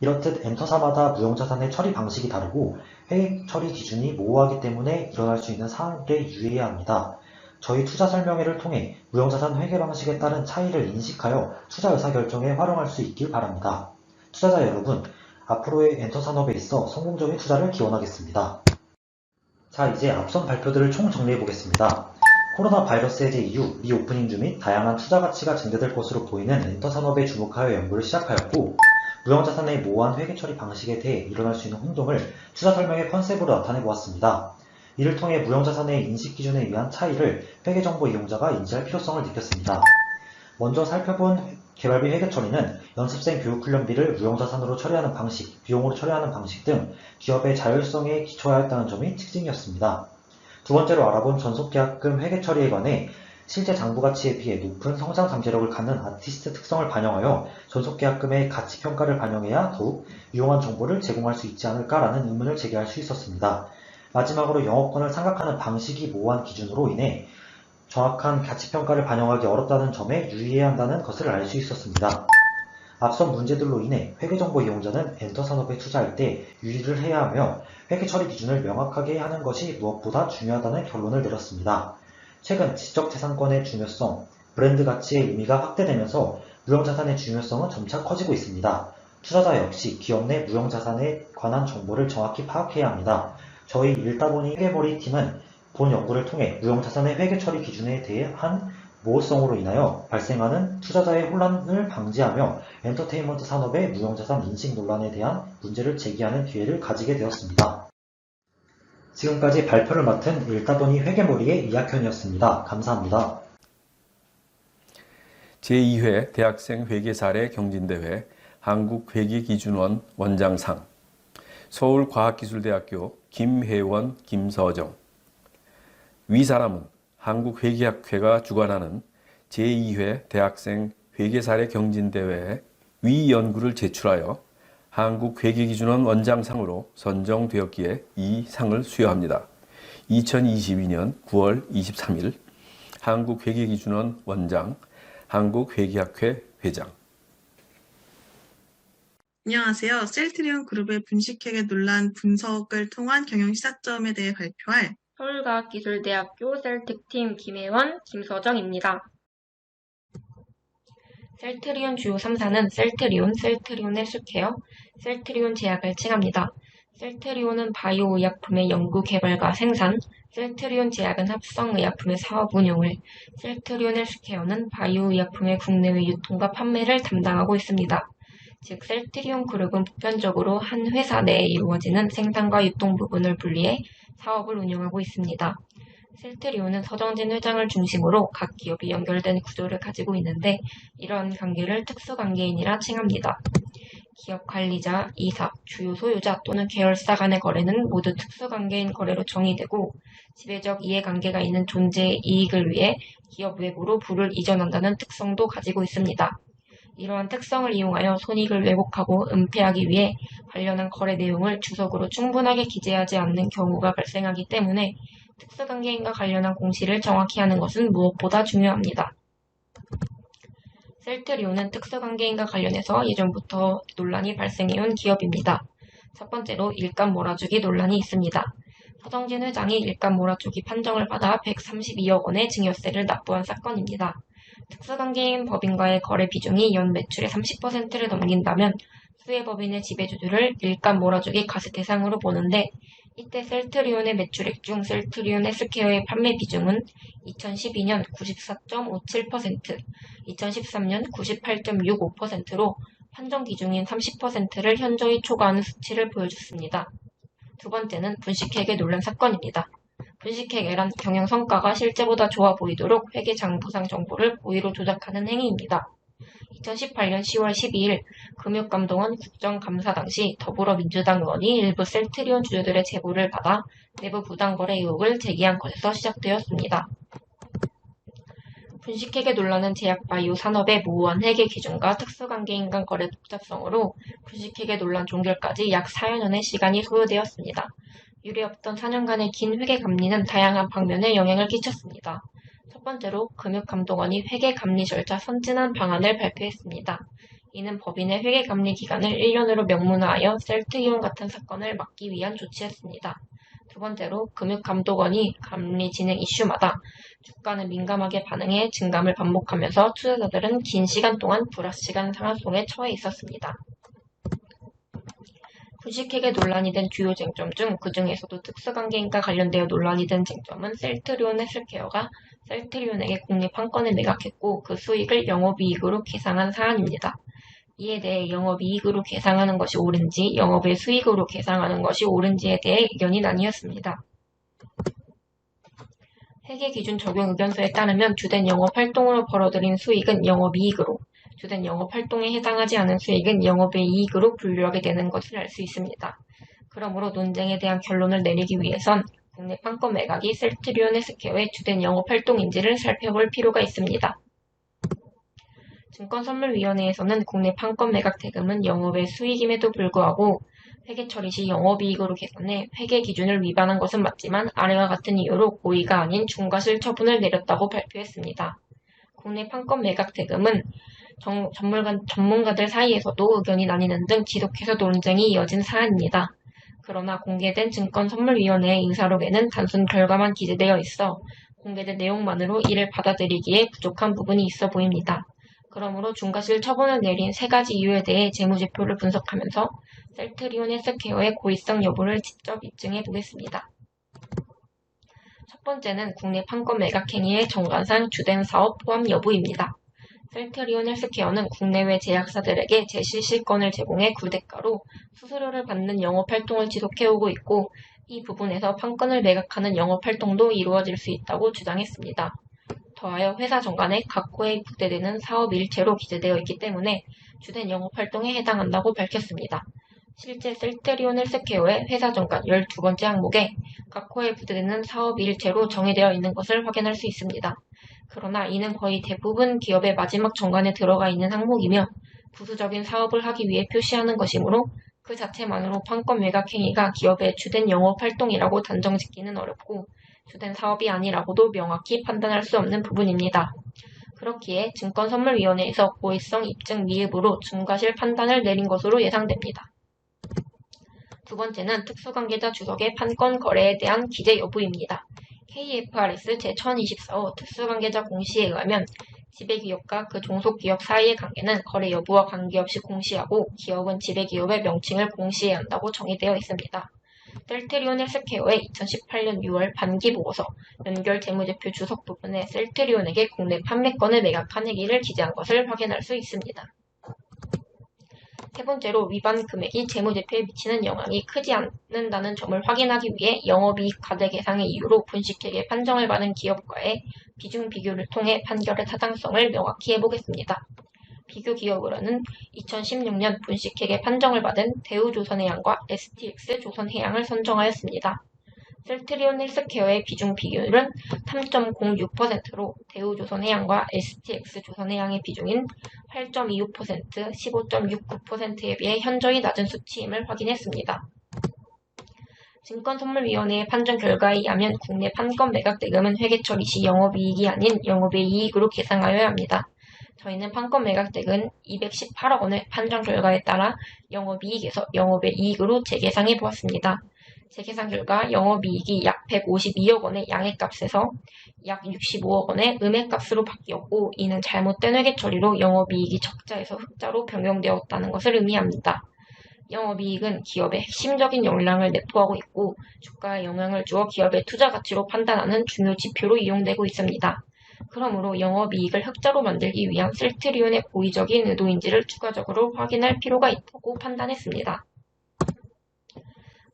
이렇듯 엔터사마다 무형자산의 처리 방식이 다르고 회계 처리 기준이 모호하기 때문에 일어날 수 있는 사항들에 유의해야 합니다. 저희 투자 설명회를 통해 무형자산 회계 방식에 따른 차이를 인식하여 투자 의사결정에 활용할 수 있길 바랍니다. 투자자 여러분, 앞으로의 엔터산업에 있어 성공적인 투자를 기원하겠습니다. 자, 이제 앞선 발표들을 총 정리해보겠습니다. 코로나 바이러스 해제 이후 리오프닝 중 및 다양한 투자 가치가 증대될 것으로 보이는 엔터산업에 주목하여 연구를 시작하였고 무형자산의 모호한 회계 처리 방식에 대해 일어날 수 있는 혼동을 투자 설명의 컨셉으로 나타내보았습니다. 이를 통해 무형자산의 인식 기준에 의한 차이를 회계정보 이용자가 인지할 필요성을 느꼈습니다. 먼저 살펴본 개발비 회계 처리는 연습생 교육훈련비를 무형자산으로 처리하는 방식, 비용으로 처리하는 방식 등 기업의 자율성에 기초하였다는 점이 특징이었습니다. 두 번째로 알아본 전속계약금 회계 처리에 관해 실제 장부가치에 비해 높은 성장 잠재력을 갖는 아티스트 특성을 반영하여 전속계약금의 가치평가를 반영해야 더욱 유용한 정보를 제공할 수 있지 않을까라는 의문을 제기할 수 있었습니다. 마지막으로 영어권을 상각하는 방식이 모호한 기준으로 인해 정확한 가치평가를 반영하기 어렵다는 점에 유의해야 한다는 것을 알 수 있었습니다. 앞선 문제들로 인해 회계정보 이용자는 엔터산업에 투자할 때 유의를 해야 하며 회계처리 기준을 명확하게 하는 것이 무엇보다 중요하다는 결론을 내렸습니다. 최근 지적재산권의 중요성, 브랜드 가치의 의미가 확대되면서 무형자산의 중요성은 점차 커지고 있습니다. 투자자 역시 기업 내 무형자산에 관한 정보를 정확히 파악해야 합니다. 저희 일다보니 회계머리 팀은 본 연구를 통해 무형자산의 회계처리 기준에 대한 모호성으로 인하여 발생하는 투자자의 혼란을 방지하며 엔터테인먼트 산업의 무형자산 인식 논란에 대한 문제를 제기하는 기회를 가지게 되었습니다. 지금까지 발표를 맡은 일다보니 회계머리의 이학현이었습니다. 감사합니다. 제2회 대학생 회계 사례 경진대회 한국회계기준원 원장상 서울과학기술대학교 김혜원, 김서정 위 사람은 한국회계학회가 주관하는 제2회 대학생 회계사례 경진대회에 위 연구를 제출하여 한국회계기준원 원장상으로 선정되었기에 이 상을 수여합니다. 2022년 9월 23일 한국회계기준원 원장, 한국회계학회 회장. 안녕하세요. 셀트리온 그룹의 분식회계 논란 분석을 통한 경영 시사점에 대해 발표할 서울과학기술대학교 셀특팀 김혜원, 김서정입니다. 셀트리온 주요 3사는 셀트리온, 셀트리온 헬스케어, 셀트리온 제약을 칭합니다. 셀트리온은 바이오 의약품의 연구 개발과 생산, 셀트리온 제약은 합성 의약품의 사업 운용을, 셀트리온 헬스케어는 바이오 의약품의 국내외 유통과 판매를 담당하고 있습니다. 즉, 셀트리온 그룹은 보편적으로 한 회사 내에 이루어지는 생산과 유통 부분을 분리해 사업을 운영하고 있습니다. 셀트리온은 서정진 회장을 중심으로 각 기업이 연결된 구조를 가지고 있는데 이러한 관계를 특수관계인이라 칭합니다. 기업 관리자, 이사, 주요 소유자 또는 계열사 간의 거래는 모두 특수관계인 거래로 정의되고 지배적 이해관계가 있는 존재의 이익을 위해 기업 외부로 부를 이전한다는 특성도 가지고 있습니다. 이러한 특성을 이용하여 손익을 왜곡하고 은폐하기 위해 관련한 거래 내용을 주석으로 충분하게 기재하지 않는 경우가 발생하기 때문에 특수관계인과 관련한 공시를 정확히 하는 것은 무엇보다 중요합니다. 셀트리온은 특수관계인과 관련해서 예전부터 논란이 발생해온 기업입니다. 첫 번째로 일감 몰아주기 논란이 있습니다. 서정진 회장이 일감 몰아주기 판정을 받아 132억 원의 증여세를 납부한 사건입니다. 특수관계인 법인과의 거래 비중이 연 매출의 30%를 넘긴다면 수혜법인의 지배주들을 일감 몰아주기 과세 대상으로 보는데 이때 셀트리온의 매출액 중 셀트리온 헬스케어의 판매 비중은 2012년 94.57%, 2013년 98.65%로 판정 기준인 30%를 현저히 초과하는 수치를 보여줬습니다. 두 번째는 분식회계 논란 사건입니다. 분식회계란 경영 성과가 실제보다 좋아 보이도록 회계 장부상 정보를 고의로 조작하는 행위입니다. 2018년 10월 12일 금융감독원 국정감사 당시 더불어민주당 의원이 일부 셀트리온 주주들의 제보를 받아 내부 부당거래 의혹을 제기한 것에서 시작되었습니다. 분식회계 논란은 제약바이오 산업의 모호한 회계 기준과 특수관계인 간 거래 복잡성으로 분식회계 논란 종결까지 약 4여 년의 시간이 소요되었습니다. 유례없던 4년간의 긴 회계 감리는 다양한 방면에 영향을 끼쳤습니다. 첫 번째로 금융감독원이 회계감리 절차 선진화 방안을 발표했습니다. 이는 법인의 회계감리 기간을 1년으로 명문화하여 셀트리온 같은 사건을 막기 위한 조치였습니다. 두 번째로 금융감독원이 감리 진행 이슈마다 주가는 민감하게 반응해 증감을 반복하면서 투자자들은 긴 시간 동안 불확실한 상황 속에 처해 있었습니다. 분식회계 논란이 된 주요 쟁점 중 그 중에서도 특수관계인과 관련되어 논란이 된 쟁점은 셀트리온 헬스케어가 셀트리온에게 국내 판권을 매각했고 그 수익을 영업이익으로 계상한 사안입니다. 이에 대해 영업이익으로 계상하는 것이 옳은지 영업의 수익으로 계상하는 것이 옳은지에 대해 의견이 나뉘었습니다. 회계기준 적용 의견서에 따르면 주된 영업활동으로 벌어들인 수익은 영업이익으로 주된 영업활동에 해당하지 않은 수익은 영업의 이익으로 분류하게 되는 것을 알 수 있습니다. 그러므로 논쟁에 대한 결론을 내리기 위해선 국내 판권 매각이 셀트리온 헬스케어의 주된 영업활동인지를 살펴볼 필요가 있습니다. 증권선물위원회에서는 국내 판권 매각 대금은 영업의 수익임에도 불구하고 회계 처리 시 영업이익으로 계산해 회계 기준을 위반한 것은 맞지만 아래와 같은 이유로 고의가 아닌 중과실 처분을 내렸다고 발표했습니다. 국내 판권 매각 대금은 전문가들 사이에서도 의견이 나뉘는 등 지속해서 논쟁이 이어진 사안입니다. 그러나 공개된 증권선물위원회의 의사록에는 단순 결과만 기재되어 있어 공개된 내용만으로 이를 받아들이기에 부족한 부분이 있어 보입니다. 그러므로 중과실 처분을 내린 세 가지 이유에 대해 재무제표를 분석하면서 셀트리온 헬스케어의 고의성 여부를 직접 입증해 보겠습니다. 첫 번째는 국내 판권 매각 행위의 정관상 주된 사업 포함 여부입니다. 셀트리온 헬스케어는 국내외 제약사들에게 제실시권을 제공해 그 대가로 수수료를 받는 영업활동을 지속해오고 있고 이 부분에서 판권을 매각하는 영업활동도 이루어질 수 있다고 주장했습니다. 더하여 회사 정관에 각 호에 부대되는 사업 일체로 기재되어 있기 때문에 주된 영업활동에 해당한다고 밝혔습니다. 실제 셀트리온 헬스케어의 회사 정관 12번째 항목에 각 호에 부대되는 사업 일체로 정의되어 있는 것을 확인할 수 있습니다. 그러나 이는 거의 대부분 기업의 마지막 정관에 들어가 있는 항목이며 부수적인 사업을 하기 위해 표시하는 것이므로 그 자체만으로 판권 매각 행위가 기업의 주된 영업활동이라고 단정짓기는 어렵고 주된 사업이 아니라고도 명확히 판단할 수 없는 부분입니다. 그렇기에 증권선물위원회에서 고의성 입증 미흡으로 중과실 판단을 내린 것으로 예상됩니다. 두 번째는 특수관계자 주석의 판권 거래에 대한 기재 여부입니다. KFRS 제1024호 특수관계자 공시에 의하면 지배기업과 그 종속기업 사이의 관계는 거래 여부와 관계없이 공시하고 기업은 지배기업의 명칭을 공시해야 한다고 정의되어 있습니다. 셀트리온 헬스케어의 2018년 6월 반기보고서 연결 재무제표 주석 부분에 셀트리온에게 국내 판매권을 매각한 행위를 기재한 것을 확인할 수 있습니다. 세 번째로 위반 금액이 재무제표에 미치는 영향이 크지 않는다는 점을 확인하기 위해 영업이익 과대 계상의 이유로 분식회계 판정을 받은 기업과의 비중 비교를 통해 판결의 타당성을 명확히 해보겠습니다. 비교 기업으로는 2016년 분식회계 판정을 받은 대우조선해양과 STX조선해양을 선정하였습니다. 셀트리온 헬스케어의 비중 비율은 3.06%로 대우조선해양과 STX조선해양의 비중인 8.26%, 15.69%에 비해 현저히 낮은 수치임을 확인했습니다. 증권선물위원회의 판정 결과에 의하면 국내 판권 매각 대금은 회계 처리 시 영업이익이 아닌 영업의 이익으로 계상하여야 합니다. 저희는 판권 매각 대금 218억 원을 판정 결과에 따라 영업이익에서 영업의 이익으로 재계상해 보았습니다. 재계산 결과 영업이익이 약 152억 원의 양해값에서 약 65억 원의 음해값으로 바뀌었고, 이는 잘못된 회계 처리로 영업이익이 적자에서 흑자로 변경되었다는 것을 의미합니다. 영업이익은 기업의 핵심적인 역량을 내포하고 있고 주가에 영향을 주어 기업의 투자 가치로 판단하는 중요 지표로 이용되고 있습니다. 그러므로 영업이익을 흑자로 만들기 위한 셀트리온의 고의적인 의도인지를 추가적으로 확인할 필요가 있다고 판단했습니다.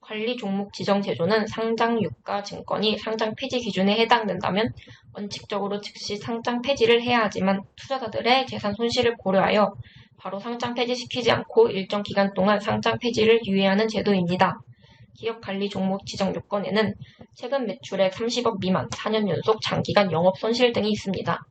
관리 종목 지정 제조는 상장 유가 증권이 상장 폐지 기준에 해당된다면 원칙적으로 즉시 상장 폐지를 해야 하지만 투자자들의 재산 손실을 고려하여 바로 상장 폐지시키지 않고 일정 기간 동안 상장 폐지를 유예하는 제도입니다. 기업 관리 종목 지정 요건에는 최근 매출액 30억 미만, 4년 연속 장기간 영업 손실 등이 있습니다.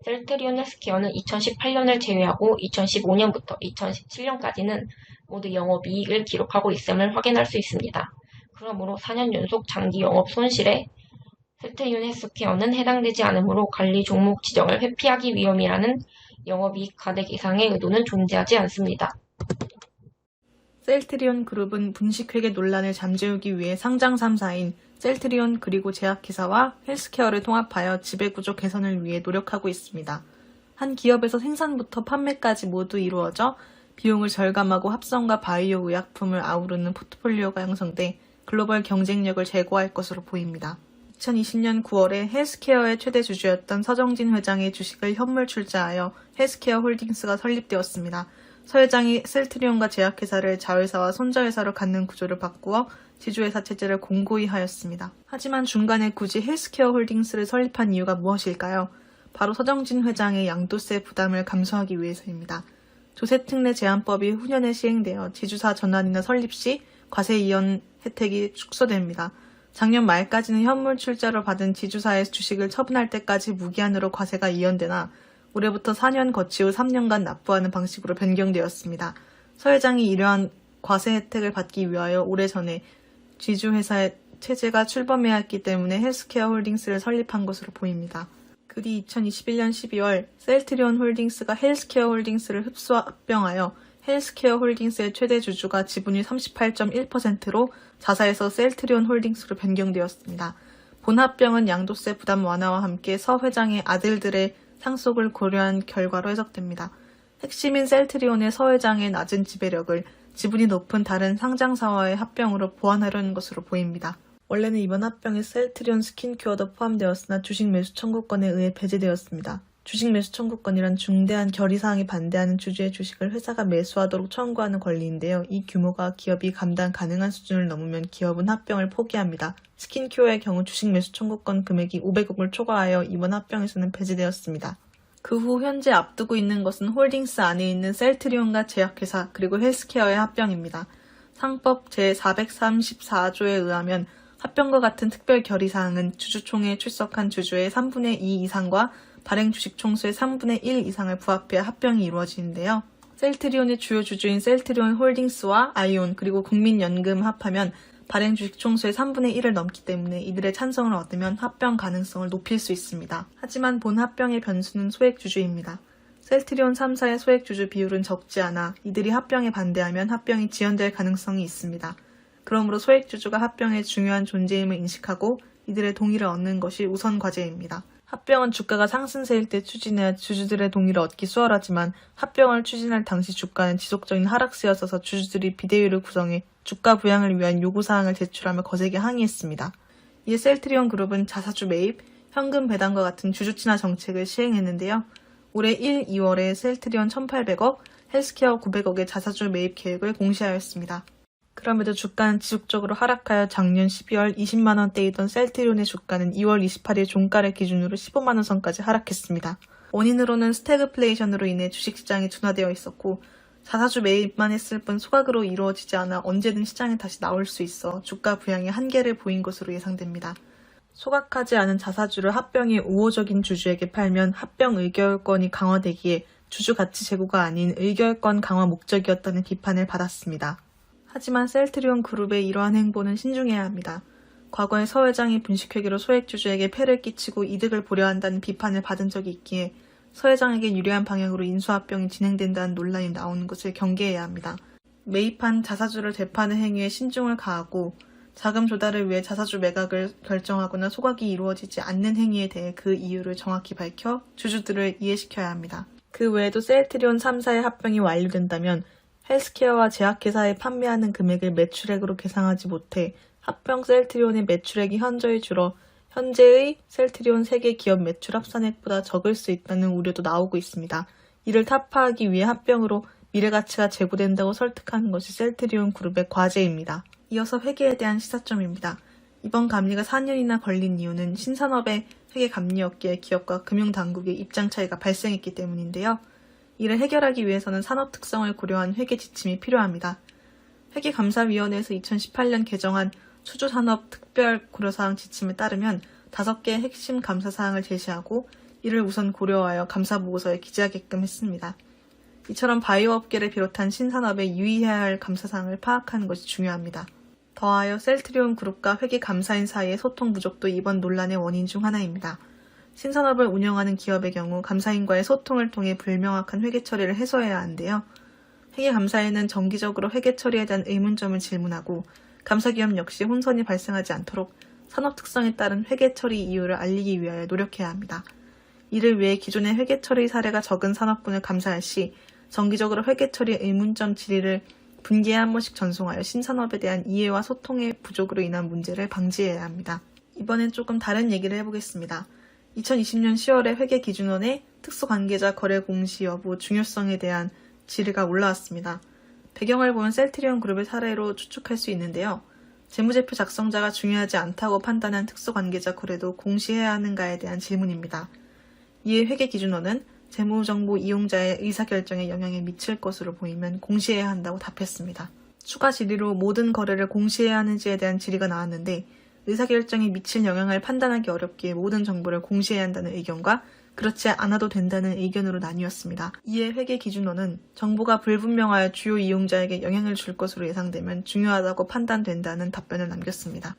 셀트리온 헬스케어는 2018년을 제외하고 2015년부터 2017년까지는 모두 영업이익을 기록하고 있음을 확인할 수 있습니다. 그러므로 4년 연속 장기 영업 손실에 셀트리온 헬스케어는 해당되지 않으므로 관리 종목 지정을 회피하기 위함이라는 영업이익 과대 계상의 의도는 존재하지 않습니다. 셀트리온 그룹은 분식회계 논란을 잠재우기 위해 상장 3사인 셀트리온 그리고 제약회사와 헬스케어를 통합하여 지배구조 개선을 위해 노력하고 있습니다. 한 기업에서 생산부터 판매까지 모두 이루어져 비용을 절감하고 합성과 바이오 의약품을 아우르는 포트폴리오가 형성돼 글로벌 경쟁력을 제고할 것으로 보입니다. 2020년 9월에 헬스케어의 최대 주주였던 서정진 회장의 주식을 현물 출자하여 헬스케어 홀딩스가 설립되었습니다. 서 회장이 셀트리온과 제약회사를 자회사와 손자회사로 갖는 구조를 바꾸어 지주회사 체제를 공고히 하였습니다. 하지만 중간에 굳이 헬스케어 홀딩스를 설립한 이유가 무엇일까요? 바로 서정진 회장의 양도세 부담을 감수하기 위해서입니다. 조세특례 제한법이 후년에 시행되어 지주사 전환이나 설립 시 과세 이연 혜택이 축소됩니다. 작년 말까지는 현물 출자로 받은 지주사의 주식을 처분할 때까지 무기한으로 과세가 이연되나 올해부터 4년 거치 후 3년간 납부하는 방식으로 변경되었습니다. 서 회장이 이러한 과세 혜택을 받기 위하여 오래전에 지주회사의 체제가 출범해야 했기 때문에 헬스케어 홀딩스를 설립한 것으로 보입니다. 그리 2021년 12월 셀트리온 홀딩스가 헬스케어 홀딩스를 합병하여 헬스케어 홀딩스의 최대 주주가 지분율 38.1%로 자사에서 셀트리온 홀딩스로 변경되었습니다. 본 합병은 양도세 부담 완화와 함께 서 회장의 아들들의 상속을 고려한 결과로 해석됩니다. 핵심인 셀트리온의 서 회장의 낮은 지배력을 지분이 높은 다른 상장사와의 합병으로 보완하려는 것으로 보입니다. 원래는 이번 합병에 셀트리온 스킨큐어도 포함되었으나 주식 매수 청구권에 의해 배제되었습니다. 주식 매수 청구권이란 중대한 결의사항에 반대하는 주주의 주식을 회사가 매수하도록 청구하는 권리인데요. 이 규모가 기업이 감당 가능한 수준을 넘으면 기업은 합병을 포기합니다. 스킨큐어의 경우 주식 매수 청구권 금액이 500억을 초과하여 이번 합병에서는 배제되었습니다. 그 후 현재 앞두고 있는 것은 홀딩스 안에 있는 셀트리온과 제약회사 그리고 헬스케어의 합병입니다. 상법 제434조에 의하면 합병과 같은 특별 결의사항은 주주총회에 출석한 주주의 3분의 2 이상과 발행 주식 총수의 3분의 1 이상을 부합해야 합병이 이루어지는데요. 셀트리온의 주요 주주인 셀트리온 홀딩스와 아이온 그리고 국민연금 합하면 발행 주식 총수의 3분의 1을 넘기 때문에 이들의 찬성을 얻으면 합병 가능성을 높일 수 있습니다. 하지만 본 합병의 변수는 소액주주입니다. 셀트리온 3사의 소액주주 비율은 적지 않아 이들이 합병에 반대하면 합병이 지연될 가능성이 있습니다. 그러므로 소액주주가 합병의 중요한 존재임을 인식하고 이들의 동의를 얻는 것이 우선 과제입니다. 합병은 주가가 상승세일 때 추진해야 주주들의 동의를 얻기 수월하지만 합병을 추진할 당시 주가는 지속적인 하락세였어서 주주들이 비대위를 구성해 주가 부양을 위한 요구사항을 제출하며 거세게 항의했습니다. 이에 셀트리온 그룹은 자사주 매입, 현금 배당과 같은 주주 친화 정책을 시행했는데요. 올해 1, 2월에 셀트리온 1,800억, 헬스케어 900억의 자사주 매입 계획을 공시하였습니다. 그럼에도 주가는 지속적으로 하락하여 작년 12월 20만원대이던 셀트리온의 주가는 2월 28일 종가를 기준으로 15만원 선까지 하락했습니다. 원인으로는 스태그플레이션으로 인해 주식시장이 둔화되어 있었고 자사주 매입만 했을 뿐 소각으로 이루어지지 않아 언제든 시장에 다시 나올 수 있어 주가 부양의 한계를 보인 것으로 예상됩니다. 소각하지 않은 자사주를 합병이 우호적인 주주에게 팔면 합병 의결권이 강화되기에 주주 가치 제고가 아닌 의결권 강화 목적이었다는 비판을 받았습니다. 하지만 셀트리온 그룹의 이러한 행보는 신중해야 합니다. 과거에 서 회장이 분식회계로 소액주주에게 폐를 끼치고 이득을 보려 한다는 비판을 받은 적이 있기에 서 회장에게 유리한 방향으로 인수합병이 진행된다는 논란이 나오는 것을 경계해야 합니다. 매입한 자사주를 되파는 행위에 신중을 가하고 자금 조달을 위해 자사주 매각을 결정하거나 소각이 이루어지지 않는 행위에 대해 그 이유를 정확히 밝혀 주주들을 이해시켜야 합니다. 그 외에도 셀트리온 3사의 합병이 완료된다면 헬스케어와 제약회사에 판매하는 금액을 매출액으로 계상하지 못해 합병 셀트리온의 매출액이 현저히 줄어 현재의 셀트리온 3개 기업 매출 합산액보다 적을 수 있다는 우려도 나오고 있습니다. 이를 타파하기 위해 합병으로 미래가치가 제고된다고 설득하는 것이 셀트리온 그룹의 과제입니다. 이어서 회계에 대한 시사점입니다. 이번 감리가 4년이나 걸린 이유는 신산업의 회계 감리업계에 기업과 금융당국의 입장 차이가 발생했기 때문인데요. 이를 해결하기 위해서는 산업 특성을 고려한 회계 지침이 필요합니다. 회계감사위원회에서 2018년 개정한 수주산업 특별고려사항 지침에 따르면 5개의 핵심 감사사항을 제시하고 이를 우선 고려하여 감사보고서에 기재하게끔 했습니다. 이처럼 바이오 업계를 비롯한 신산업에 유의해야 할 감사사항을 파악하는 것이 중요합니다. 더하여 셀트리온 그룹과 회계감사인 사이의 소통 부족도 이번 논란의 원인 중 하나입니다. 신산업을 운영하는 기업의 경우 감사인과의 소통을 통해 불명확한 회계 처리를 해소해야 하는데요. 회계감사인은 정기적으로 회계 처리에 대한 의문점을 질문하고 감사기업 역시 혼선이 발생하지 않도록 산업 특성에 따른 회계 처리 이유를 알리기 위하여 노력해야 합니다. 이를 위해 기존의 회계 처리 사례가 적은 산업군을 감사할 시 정기적으로 회계 처리 의문점 질의를 분기에 한 번씩 전송하여 신산업에 대한 이해와 소통의 부족으로 인한 문제를 방지해야 합니다. 이번엔 조금 다른 얘기를 해보겠습니다. 2020년 10월에 회계기준원의 특수관계자 거래 공시 여부 중요성에 대한 질의가 올라왔습니다. 배경을 보면 셀트리온 그룹의 사례로 추측할 수 있는데요. 재무제표 작성자가 중요하지 않다고 판단한 특수관계자 거래도 공시해야 하는가에 대한 질문입니다. 이에 회계기준원은 재무정보 이용자의 의사결정에 영향이 미칠 것으로 보이면 공시해야 한다고 답했습니다. 추가 질의로 모든 거래를 공시해야 하는지에 대한 질의가 나왔는데 의사결정에 미칠 영향을 판단하기 어렵기에 모든 정보를 공시해야 한다는 의견과 그렇지 않아도 된다는 의견으로 나뉘었습니다. 이에 회계기준원은 정보가 불분명하여 주요 이용자에게 영향을 줄 것으로 예상되면 중요하다고 판단된다는 답변을 남겼습니다.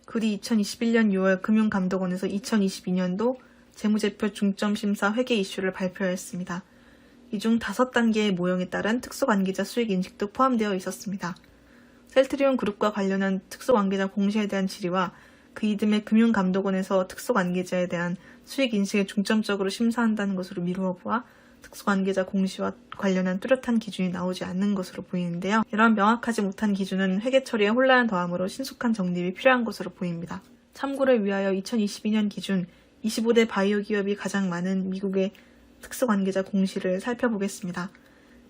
그 뒤 2021년 6월 금융감독원에서 2022년도 재무제표 중점심사 회계 이슈를 발표했습니다. 이 중 5단계의 모형에 따른 특수관계자 수익 인식도 포함되어 있었습니다. 셀트리온 그룹과 관련한 특수관계자 공시에 대한 질의와 그 이듬해 금융감독원에서 특수관계자에 대한 수익 인식을 중점적으로 심사한다는 것으로 미루어 보아 특수관계자 공시와 관련한 뚜렷한 기준이 나오지 않는 것으로 보이는데요. 이러한 명확하지 못한 기준은 회계 처리에 혼란을 더함으로 신속한 정립이 필요한 것으로 보입니다. 참고를 위하여 2022년 기준 25대 바이오 기업이 가장 많은 미국의 특수관계자 공시를 살펴보겠습니다.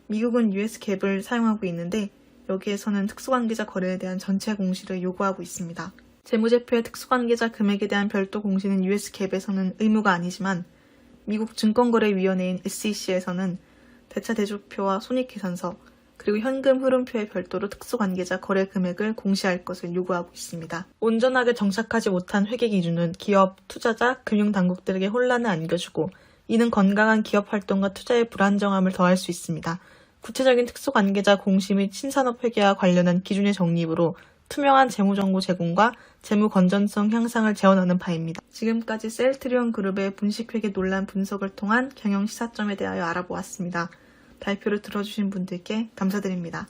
미국은 US 갭을 사용하고 있는데 여기에서는 특수관계자 거래에 대한 전체 공시를 요구하고 있습니다. 재무제표의 특수관계자 금액에 대한 별도 공시는 US 갭에서는 의무가 아니지만 미국 증권거래위원회인 SEC에서는 대차대조표와 손익계산서 그리고 현금 흐름표에 별도로 특수관계자 거래 금액을 공시할 것을 요구하고 있습니다. 온전하게 정착하지 못한 회계 기준은 기업, 투자자, 금융당국들에게 혼란을 안겨주고 이는 건강한 기업 활동과 투자의 불안정함을 더할 수 있습니다. 구체적인 특수관계자 공시 및 신산업 회계와 관련한 기준의 정립으로 투명한 재무정보 제공과 재무 건전성 향상을 제언하는 바입니다. 지금까지 셀트리온 그룹의 분식회계 논란 분석을 통한 경영 시사점에 대하여 알아보았습니다. 발표를 들어주신 분들께 감사드립니다.